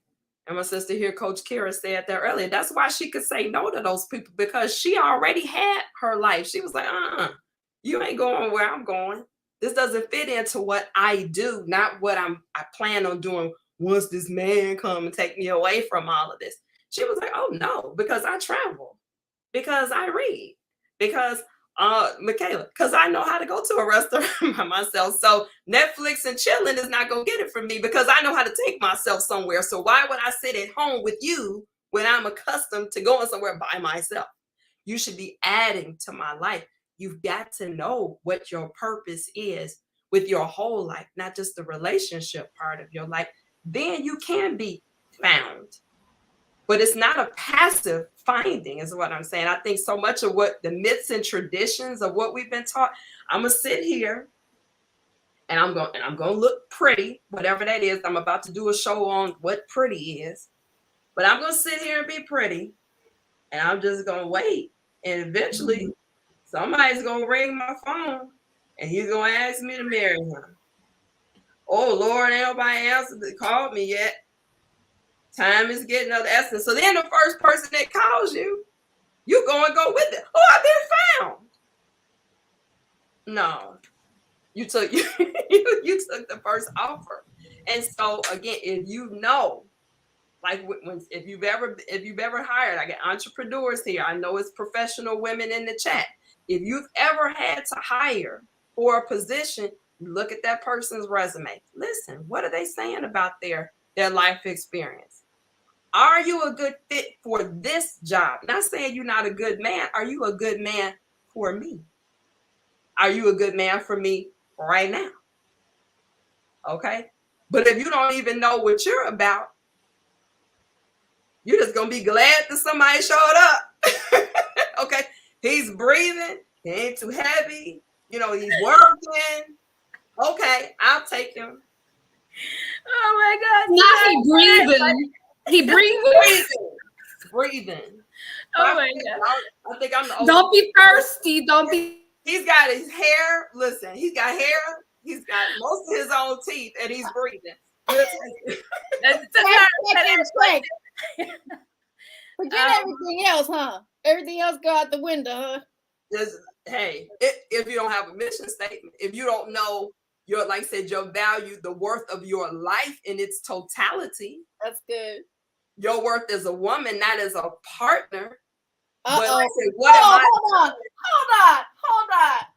H: And my sister here, Coach Kera, said that earlier. That's why she could say no to those people, because she already had her life. She was like, you ain't going where I'm going. This doesn't fit into what I do, not what I plan on doing once this man come and take me away from all of this. She was like, oh no, because I travel, because I read, because Michaela, because I know how to go to a restaurant by myself. So Netflix and chilling is not gonna get it from me because I know how to take myself somewhere. So why would I sit at home with you when I'm accustomed to going somewhere by myself? You should be adding to my life. You've got to know what your purpose is with your whole life, not just the relationship part of your life. Then you can be found. But it's not a passive finding, is what I'm saying. I think so much of what the myths and traditions of what we've been taught, I'm gonna sit here and I'm gonna look pretty, whatever that is. I'm about to do a show on what pretty is, but I'm gonna sit here and be pretty, and I'm just gonna wait. And eventually somebody's gonna ring my phone and he's gonna ask me to marry him. Oh Lord, ain't nobody else that called me yet. Time is getting of the essence. So then the first person that calls you, you go and go with it. Oh, I've been found. No, you took you took the first offer. And so again, if you know, like if you've ever hired, I get entrepreneurs here. I know it's professional women in the chat. If you've ever had to hire for a position, look at that person's resume. Listen, what are they saying about their life experience? Are you a good fit for this job? Not saying you're not a good man. Are you a good man for me? Are you a good man for me right now? Okay. But if you don't even know what you're about, you're just going to be glad that somebody showed up. Okay. He's breathing. He ain't too heavy. You know, he's working. Okay. I'll take him.
C: Oh my God.
E: Now he breathing. He
H: breathing.
C: Oh my God.
H: I think I'm the oldest.
E: Don't be thirsty. Don't be.
H: He's got his hair. Listen, he's got hair. He's got most of his own teeth, and he's breathing.
D: Forget everything else, huh? Everything else go out the window, huh?
H: Hey, if you don't have a mission statement, if you don't know your, like I said, your value, the worth of your life in its totality.
D: That's good.
H: Your worth as a woman, not as a partner.
D: Uh-oh.
H: But like I said, what am I?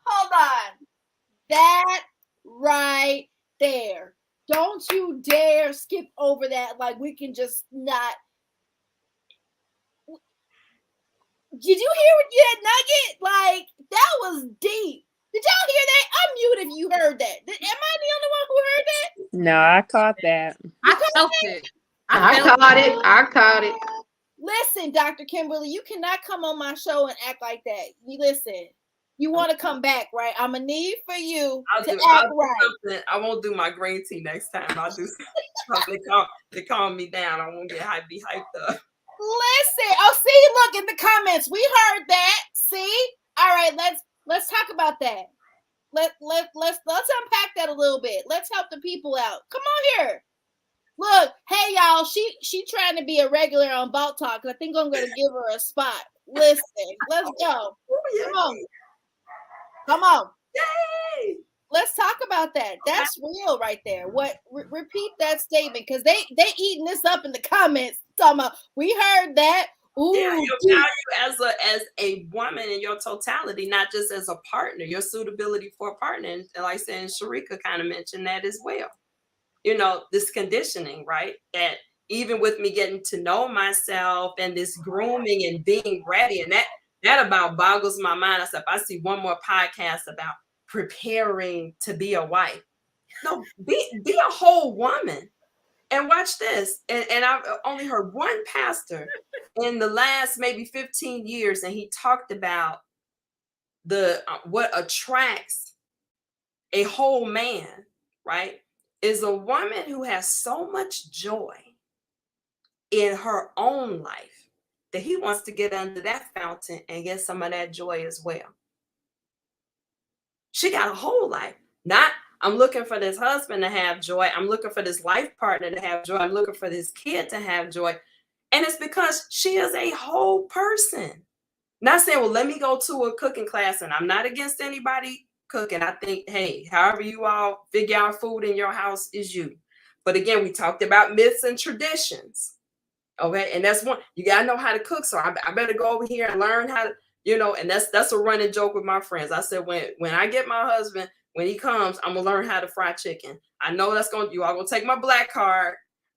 D: Hold on. That right there. Don't you dare skip over that. Like we can just not. Did you hear what you had, Nugget? Like that was deep. Did y'all hear that? Unmute if you heard that. Am I the only one who heard that?
F: No, I caught that.
E: I felt it.
G: I caught it.
D: Listen, Dr. Kimberly, you cannot come on my show and act like that. You listen. You want to come back, right? I'm gonna need for you to act right.
H: I won't do my green tea next time. I'll do something. They calm me down. I won't be hyped up.
D: Listen. Oh, see, look in the comments. We heard that. See? All right, let's talk about that. Let's unpack that a little bit. Let's help the people out. Come on here. Look, hey y'all, she trying to be a regular on Balt Talk. I think I'm gonna give her a spot. Listen, let's go. Come on.
H: Yay!
D: Let's talk about that. That's real right there. What? Repeat that statement because they eating this up in the comments. Talking about, we heard that. Ooh,
H: yeah, your value as a woman in your totality, not just as a partner. Your suitability for a partner, and like saying Sharika kind of mentioned that as well. You know, this conditioning, right? That even with me getting to know myself and this grooming and being ready, and that about boggles my mind. I said, if I see one more podcast about preparing to be a wife, no, be a whole woman. And watch this. And I've only heard one pastor in the last maybe 15 years, and he talked about what attracts a whole man, right? Is a woman who has so much joy in her own life that he wants to get under that fountain and get some of that joy as well. She got a whole life. Not, I'm looking for this husband to have joy. I'm looking for this life partner to have joy. I'm looking for this kid to have joy. And it's because she is a whole person. Not saying, well, let me go to a cooking class, and I'm not against anybody cooking. I think, hey, however you all figure out food in your house is you. But again, we talked about myths and traditions. Okay, and that's one, you gotta know how to cook. So I better go over here and learn how to, and that's a running joke with my friends. I said, when I get my husband, when he comes, I'm gonna learn how to fry chicken. I know you all gonna take my black card.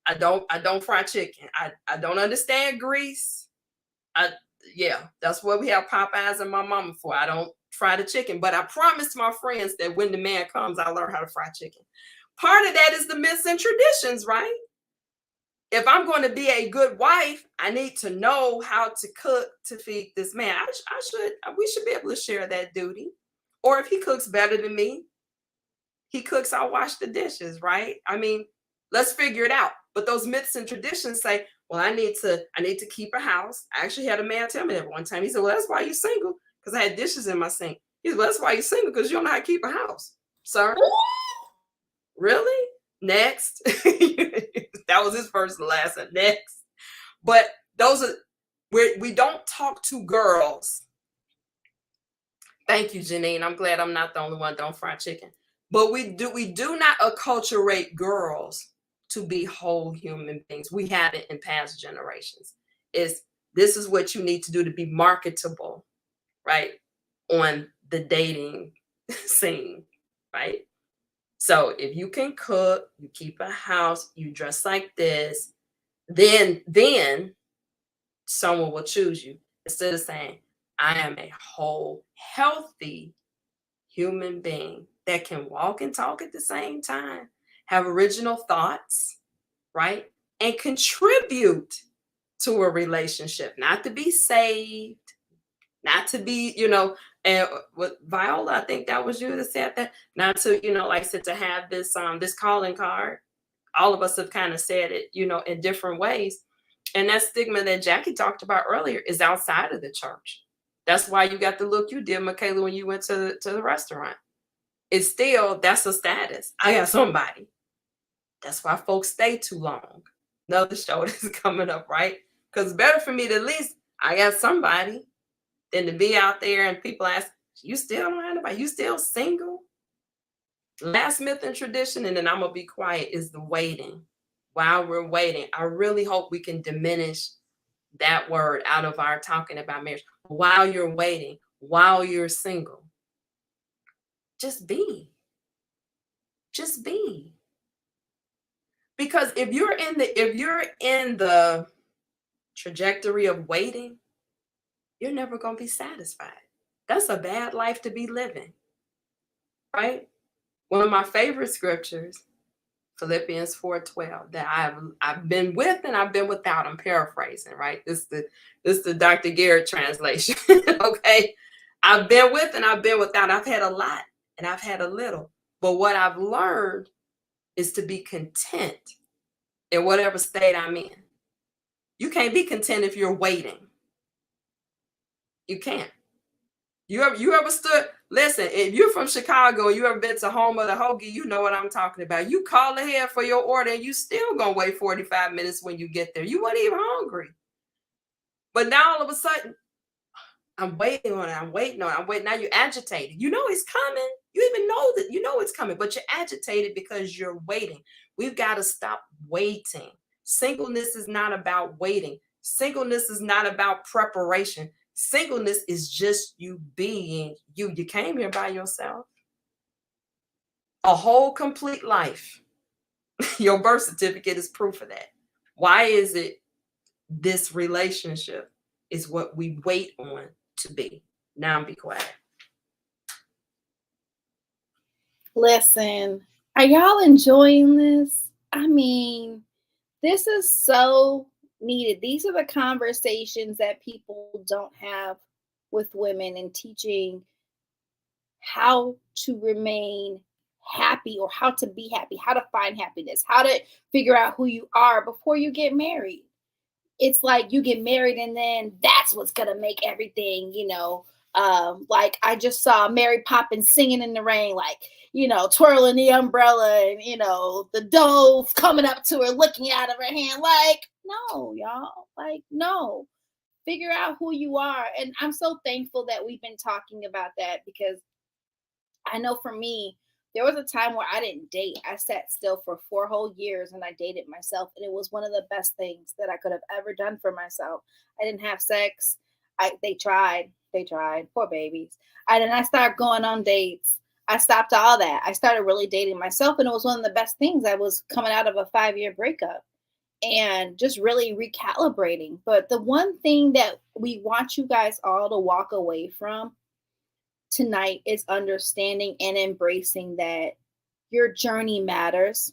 H: I don't fry chicken. I don't understand grease. That's what we have Popeyes and my mama for. I don't fry the chicken, but I promised my friends that when the man comes, I'll learn how to fry chicken. Part of that is the myths and traditions, right? If I'm going to be a good wife, I need to know how to cook to feed this man. We should be able to share that duty. Or if he cooks better than me, he cooks, I'll wash the dishes, right? I mean, let's figure it out. But those myths and traditions say, well, I need to keep a house. I actually had a man tell me that one time. He said, well, that's why you're single, because I had dishes in my sink. He said, well, that's why you're single, because you don't know how to keep a house. Sir? Really? Next. That was his first and last, and next. But those are we don't talk to girls. Thank you, Janine. I'm glad I'm not the only one don't fry chicken. But we do not acculturate girls to be whole human beings. We have it in past generations. This is what you need to do to be marketable, right? On the dating scene, right? So if you can cook, you keep a house, you dress like this, then someone will choose you, instead of saying, I am a whole, healthy human being that can walk and talk at the same time, have original thoughts, right? And contribute to a relationship, not to be saved, not to be, and with Viola, I think that was you that said that, not to, like I said, to have this calling card. All of us have kind of said it, in different ways. And that stigma that Jackie talked about earlier is outside of the church. That's why you got the look you did, Michaela, when you went to the restaurant. It's still, that's a status. I got somebody. That's why folks stay too long. Another show that's coming up, right? Because it's better for me to at least, I got somebody, than to be out there and people ask, you still don't have anybody? You still single? Last myth and tradition, and then I'm going to be quiet, is the waiting. While we're waiting, I really hope we can diminish that word out of our talking about marriage. While you're waiting, while you're single, just be. Just be. Because if you're in the trajectory of waiting, you're never going to be satisfied. That's a bad life to be living, right? One of my favorite scriptures, Philippians 4:12, that I've been with and I've been without. I'm paraphrasing, right? This is the Dr. Garrett translation. Okay. I've been with and I've been without. I've had a lot and I've had a little. But what I've learned is to be content in whatever state I'm in. You can't be content if you're waiting. You can't. You ever stood, listen, if you're from Chicago, you ever been to home of the hoagie, you know what I'm talking about. You call ahead for your order and you still gonna wait 45 minutes when you get there. You weren't even hungry. But now all of a sudden, I'm waiting on it. Now you're agitated. You know it's coming. You even know that you know it's coming, but you're agitated because you're waiting. We've got to stop waiting. Singleness is not about waiting. Singleness is not about preparation. Singleness is just you being you. You came here by yourself. A whole complete life. Your birth certificate is proof of that. Why is it this relationship is what we wait on to be? Now be quiet.
D: Listen, are y'all enjoying this? I mean, this is so needed. These are the conversations that people don't have with women, and teaching how to remain happy, or how to be happy, how to find happiness, how to figure out who you are before you get married. It's like you get married and then that's what's going to make everything, like I just saw Mary Poppins singing in the rain, like, twirling the umbrella and, the dove coming up to her, looking out of her hand. Like, no, y'all, like, no, figure out who you are. And I'm so thankful that we've been talking about that, because I know for me, there was a time where I didn't date. I sat still for 4 whole years and I dated myself. And it was one of the best things that I could have ever done for myself. I didn't have sex. They tried. They tried. Poor babies. Then I started going on dates. I stopped all that. I started really dating myself. And it was one of the best things. I was coming out of a 5-year breakup and just really recalibrating. But the one thing that we want you guys all to walk away from tonight is understanding and embracing that your journey matters.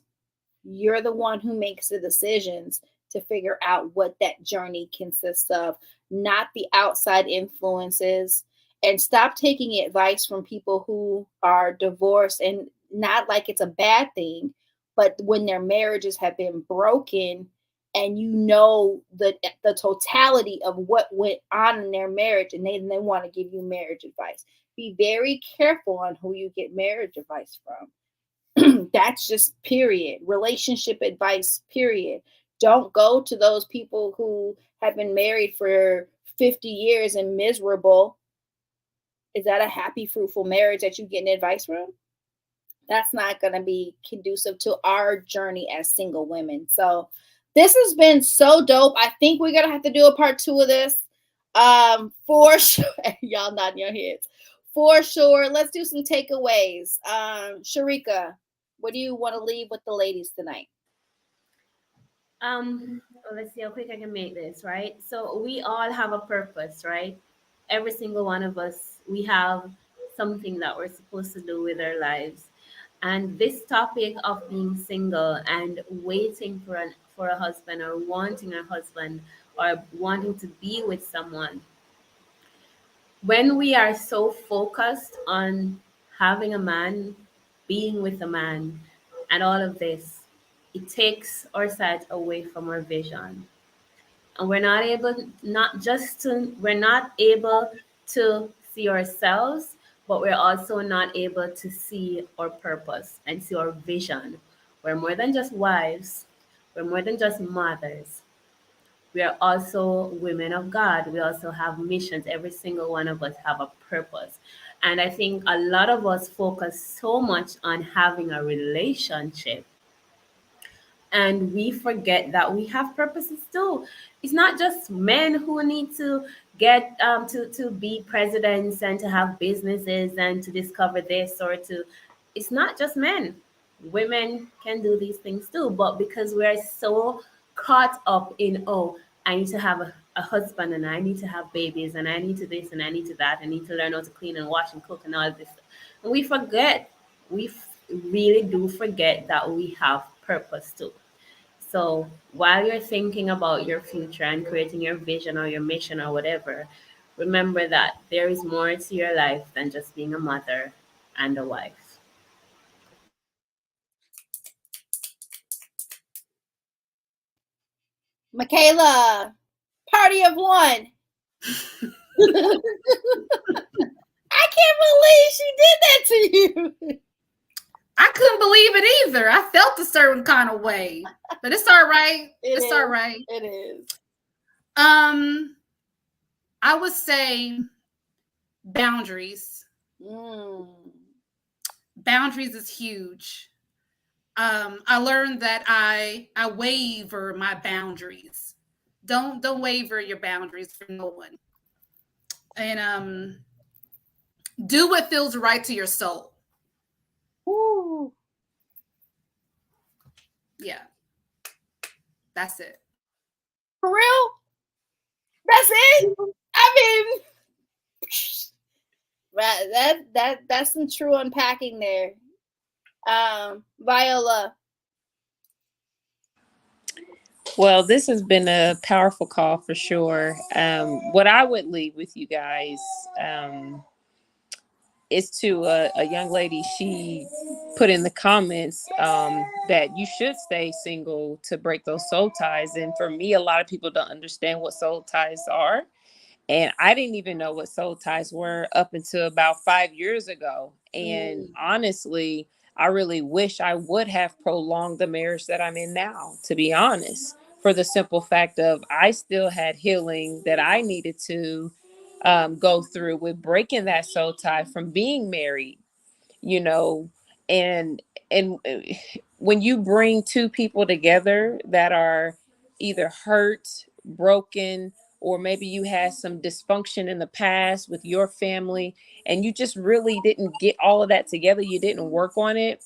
D: You're the one who makes the decisions to figure out what that journey consists of, not the outside influences. And stop taking advice from people who are divorced, and not like it's a bad thing, but when their marriages have been broken and you know the totality of what went on in their marriage, and they want to give you marriage advice. Be very careful on who you get marriage advice from. That's just period. Relationship advice, period. Don't go to those people who have been married for 50 years and miserable. Is that a happy, fruitful marriage that you're getting advice from? That's not going to be conducive to our journey as single women. So this has been so dope. I think we're going to have to do a part 2 of this. For sure. Y'all nodding your heads. For sure. Let's do some takeaways. Sharika, what do you want to leave with the ladies tonight?
C: Let's see how quick I can make this, right? So we all have a purpose, right? Every single one of us, we have something that we're supposed to do with our lives. And this topic of being single and waiting for a husband, or wanting a husband, or wanting to be with someone, when we are so focused on having a man, being with a man, and all of this, it takes our sight away from our vision. And we're not able to see ourselves, but we're also not able to see our purpose and see our vision. We're more than just wives, we're more than just mothers. We are also women of God. We also have missions. Every single one of us have a purpose. And I think a lot of us focus so much on having a relationship, and we forget that we have purposes too. It's not just men who need to get to be presidents and to have businesses and to discover this, or to, it's not just men. Women can do these things too, but because we're so caught up in, oh, I need to have a husband, and I need to have babies, and I need to this, and I need to that, I need to learn how to clean and wash and cook and all this, and we forget, really do forget that we have purpose too. So while you're thinking about your future and creating your vision or your mission or whatever, remember that there is more to your life than just being a mother and a wife.
D: Michaela, party of one. I can't believe she did that to you.
E: I couldn't believe it either. I felt a certain kind of way, but it's all right. It's all right.
D: It is.
E: I would say boundaries. Boundaries is huge. I learned that I waver my boundaries. Don't waver your boundaries for no one. And do what feels right to your soul.
D: Ooh.
E: Yeah. That's it.
D: For real? That's it? I mean, that's some true unpacking there. Viola.
F: Well, this has been a powerful call for sure. What I would leave with you guys is to a young lady. She put in the comments that you should stay single to break those soul ties. And for me, a lot of people don't understand what soul ties are. And I didn't even know what soul ties were up until about 5 years ago. And honestly, I really wish I would have prolonged the marriage that I'm in now, to be honest, for the simple fact of I still had healing that I needed to go through with breaking that soul tie from being married. you know, and when you bring two people together that are either hurt, broken, or maybe you had some dysfunction in the past with your family and you just really didn't get all of that together, you didn't work on it.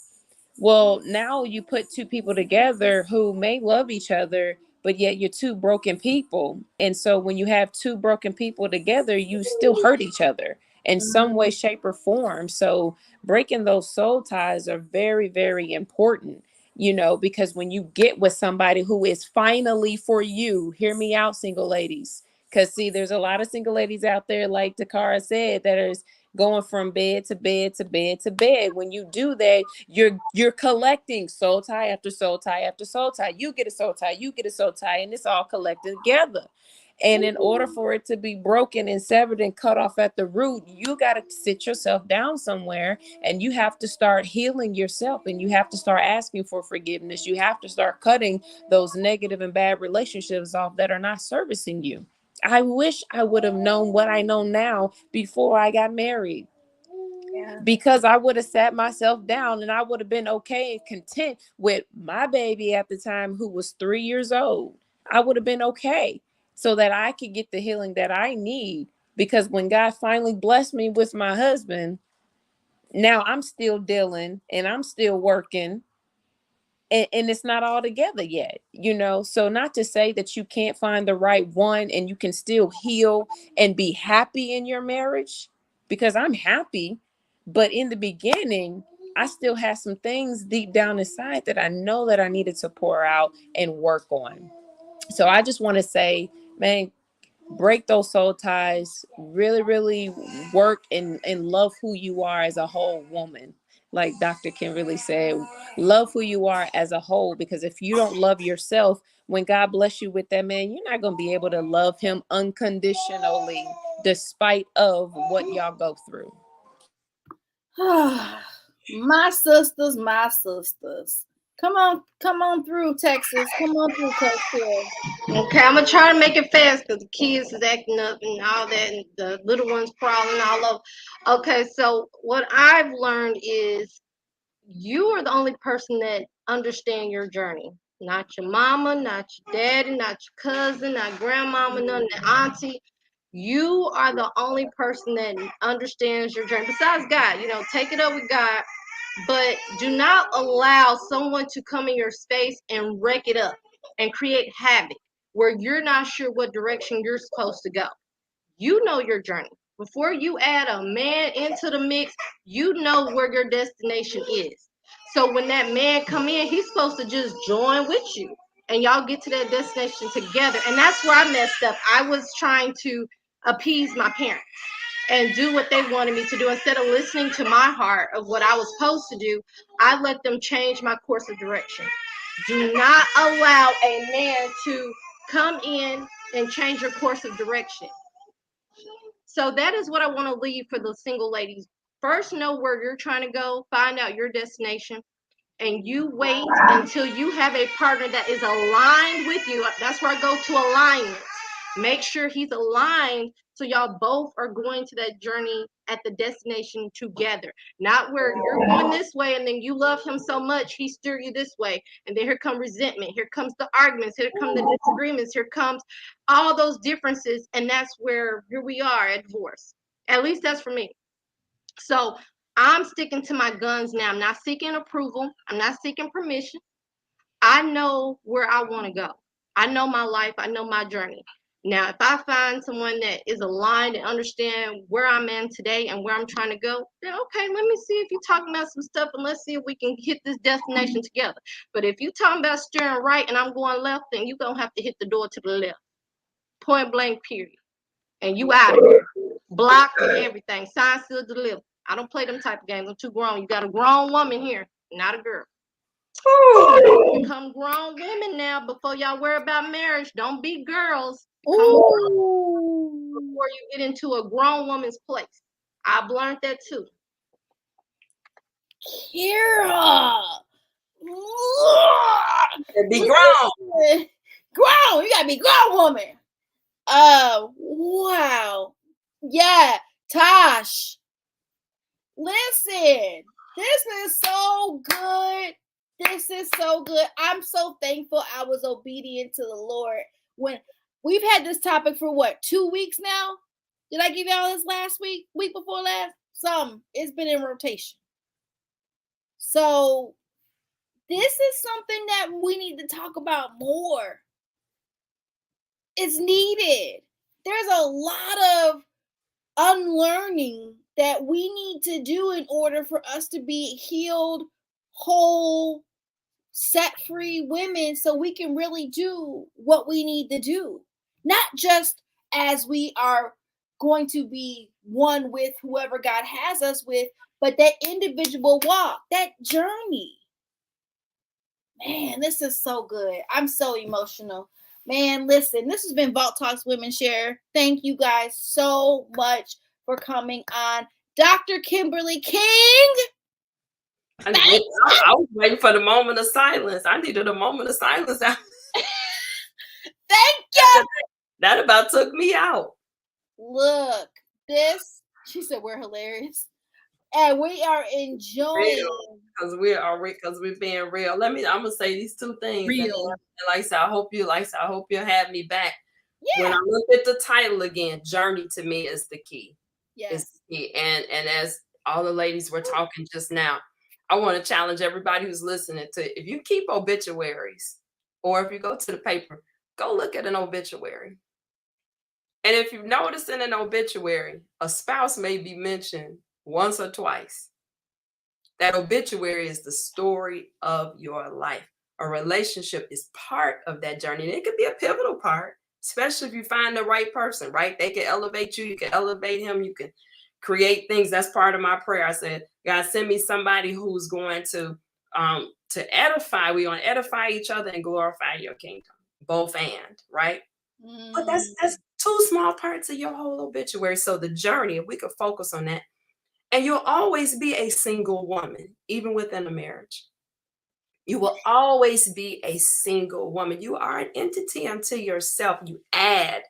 F: Well, now you put two people together who may love each other, but yet you're two broken people. And so when you have two broken people together, you still hurt each other in some way, shape, or form. So breaking those soul ties are very, very important, you know, because when you get with somebody who is finally for you, hear me out, single ladies. Because see, there's a lot of single ladies out there, like Takara said, that is going from bed to bed to bed to bed. When you do that, you're collecting soul tie after soul tie after soul tie. You get a soul tie, you get a soul tie, and it's all collected together. And in order for it to be broken and severed and cut off at the root, you got to sit yourself down somewhere and you have to start healing yourself and you have to start asking for forgiveness. You have to start cutting those negative and bad relationships off that are not servicing you. I wish I would have known what I know now before I got married. Yeah. Because I would have sat myself down and I would have been okay and content with my baby at the time who was 3 years old. I would have been okay so that I could get the healing that I need. Because when God finally blessed me with my husband, now I'm still dealing and I'm still working. And it's not all together yet, you know. So not to say that you can't find the right one and you can still heal and be happy in your marriage, because I'm happy, but in the beginning I still had some things deep down inside that I know that I needed to pour out and work on. So I just want to say, man, break those soul ties, really, really work and love who you are as a whole woman. Like Dr. Kimberly said, love who you are as a whole, because if you don't love yourself, when God bless you with that man, you're not going to be able to love him unconditionally, despite of what y'all go through.
D: My sisters, my sisters. Come on through, Texas. Come on through, Coach Kera.
G: Okay, I'm gonna try to make it fast because the kids is acting up and all that, and the little ones crawling all over. Okay, so what I've learned is you are the only person that understand your journey. Not your mama, not your daddy, not your cousin, not grandmama, none of the auntie. You are the only person that understands your journey. Besides God, you know, take it up with God. But do not allow someone to come in your space and wreck it up and create havoc where you're not sure what direction you're supposed to go. You know your journey. Before you add a man into the mix, you know where your destination is. So when that man come in, he's supposed to just join with you and y'all get to that destination together. And that's where I messed up. I was trying to appease my parents and do what they wanted me to do. Instead of listening to my heart of what I was supposed to do, I let them change my course of direction. Do not allow a man to come in and change your course of direction. So that is what I want to leave for the single ladies. First, know where you're trying to go, find out your destination, and you wait until you have a partner that is aligned with you. That's where I go to alignment. Make sure he's aligned so y'all both are going to that journey at the destination together. Not where you're going this way and then you love him so much he steer you this way. And then here comes resentment. Here comes the arguments. Here come the disagreements. Here comes all those differences. And that's where here we are at divorce. At least that's for me. So I'm sticking to my guns now. I'm not seeking approval. I'm not seeking permission. I know where I want to go. I know my life. I know my journey. Now, if I find someone that is aligned and understand where I'm in today and where I'm trying to go, then okay, let me see if you're talking about some stuff and let's see if we can hit this destination together. But if you're talking about steering right and I'm going left, then you're going to have to hit the door to the left. Point blank, period. And you out of here. Blocked and everything. Signed, sealed, delivered. I don't play them type of games. I'm too grown. You got a grown woman here, not a girl. Become grown women now before y'all worry about marriage. Don't be girls. Become girls before you get into a grown woman's place. I've learned that too.
D: Kera.
H: Be grown.
D: Grown. You gotta be grown woman. Wow. Yeah, Tosh. Listen. This is so good. This is so good. I'm so thankful I was obedient to the Lord. When we've had this topic for what, 2 weeks now? Did I give y'all this last week? Week before last? It's been in rotation. So this is something that we need to talk about more. It's needed. There's a lot of unlearning that we need to do in order for us to be healed, whole, set free women so we can really do what we need to do. Not just as we are going to be one with whoever God has us with, but that individual walk, that journey. Man, this is so good. I'm so emotional. Man, listen, this has been Vault Talks Women Share. Thank you guys so much for coming on. Dr. Kimberly King.
H: I was waiting for the moment of silence. I needed a moment of silence.
D: Thank you.
H: That about took me out.
D: Look, she said we're hilarious. And we are enjoying.
H: Because we're being real. I'm gonna say these two things.
E: Real.
H: Like I said, I hope you'll have me back.
D: Yeah.
H: When I look at the title again, journey to me is the key.
D: Yes.
H: Is the key. And as all the ladies were talking just now, I want to challenge everybody who's listening to, if you keep obituaries, or if you go to the paper, go look at an obituary. And if you notice in an obituary, a spouse may be mentioned once or twice. That obituary is the story of your life. A relationship is part of that journey. And it could be a pivotal part, especially if you find the right person, right? They can elevate you. You can elevate him. You can create things. That's part of my prayer. I said, God, send me somebody who's going to edify. We want to edify each other and glorify your kingdom. Both and, right? But that's two small parts of your whole obituary. So the journey, if we could focus on that. And you'll always be a single woman, even within a marriage. You will always be a single woman. You are an entity unto yourself. You add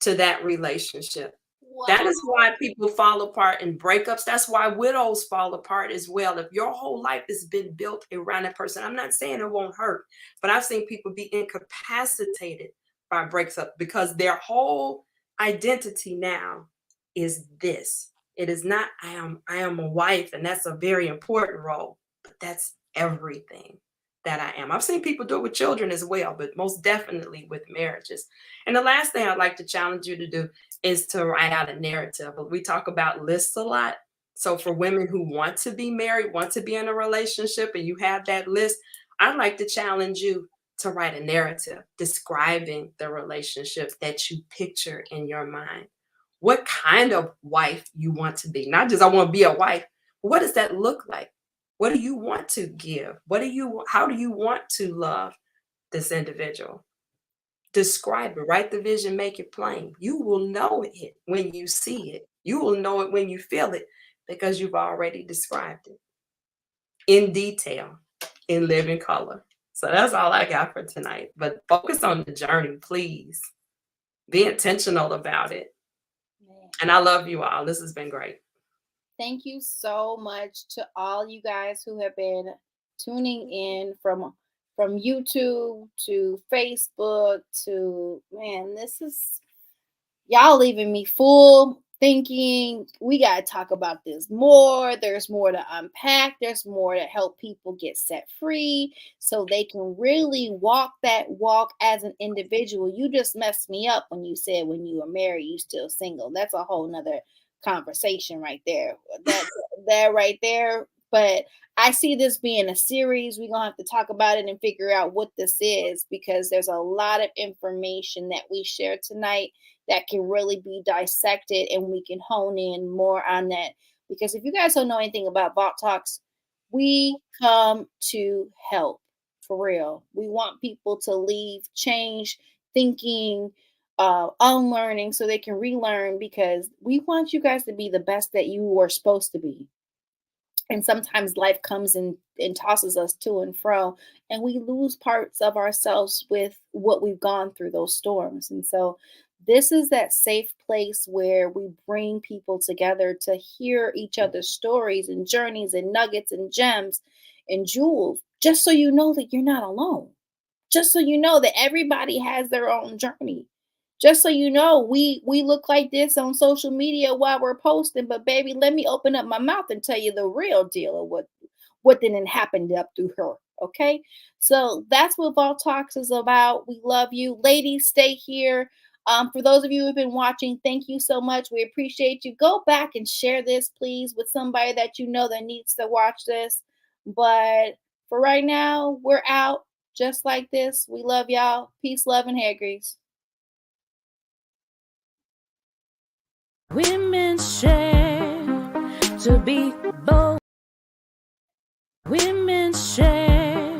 H: to that relationship. Wow. That is why people fall apart in breakups. That's why widows fall apart as well. If your whole life has been built around that person, I'm not saying it won't hurt, but I've seen people be incapacitated by breakups because their whole identity now is this. It is not, I am a wife, and that's a very important role, but that's everything that I am. I've seen people do it with children as well, but most definitely with marriages. And the last thing I'd like to challenge you to do is to write out a narrative. We talk about lists a lot. So for women who want to be married, want to be in a relationship, and you have that list, I'd like to challenge you to write a narrative describing the relationship that you picture in your mind. What kind of wife you want to be. Not just I want to be a wife. What does that look like? What do you want to give? How do you want to love this individual? Describe it. Write the vision, make it plain. You will know it when you see it. You will know it when you feel it because you've already described it in detail, in living color. So that's all I got for tonight. But focus on the journey, please. Be intentional about it. And I love you all. This has been great.
D: Thank you so much to all you guys who have been tuning in from YouTube to Facebook to, man, this is, y'all leaving me full thinking we got to talk about this more. There's more to unpack. There's more to help people get set free so they can really walk that walk as an individual. You just messed me up when you said when you were married, you still single. That's a whole nother conversation right there. That right there. But I see this being a series. We're going to have to talk about it and figure out what this is because there's a lot of information that we share tonight that can really be dissected and we can hone in more on that. Because if you guys don't know anything about Vault Talks, we come to help for real. We want people to leave, change thinking, unlearning so they can relearn because we want you guys to be the best that you were supposed to be. And sometimes life comes and tosses us to and fro, and we lose parts of ourselves with what we've gone through those storms. And so This is that safe place where we bring people together to hear each other's stories and journeys and nuggets and gems and jewels, just so you know that you're not alone. Just so you know that everybody has their own journey. Just so you know, we look like this on social media while we're posting, but baby, let me open up my mouth and tell you the real deal of what didn't happen up through her. Okay, so that's what Vault Talks is about. We love you, ladies. Stay here. For those of you who've been watching, thank you so much. We appreciate you. Go back and share this, please, with somebody that you know that needs to watch this. But for right now, we're out just like this. We love y'all. Peace, love, and hair grease.
B: Women share to be bold. Women share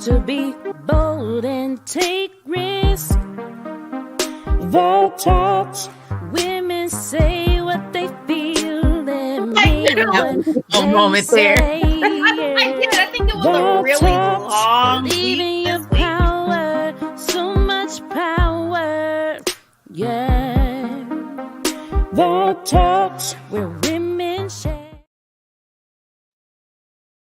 B: to be bold and take risks. Vault Talks. Women say what they feel and mean what
F: A moment there.
D: I think it was a really long week
B: Leaving your
D: this week.
B: power, so much power. Yeah. Vault Talks, where women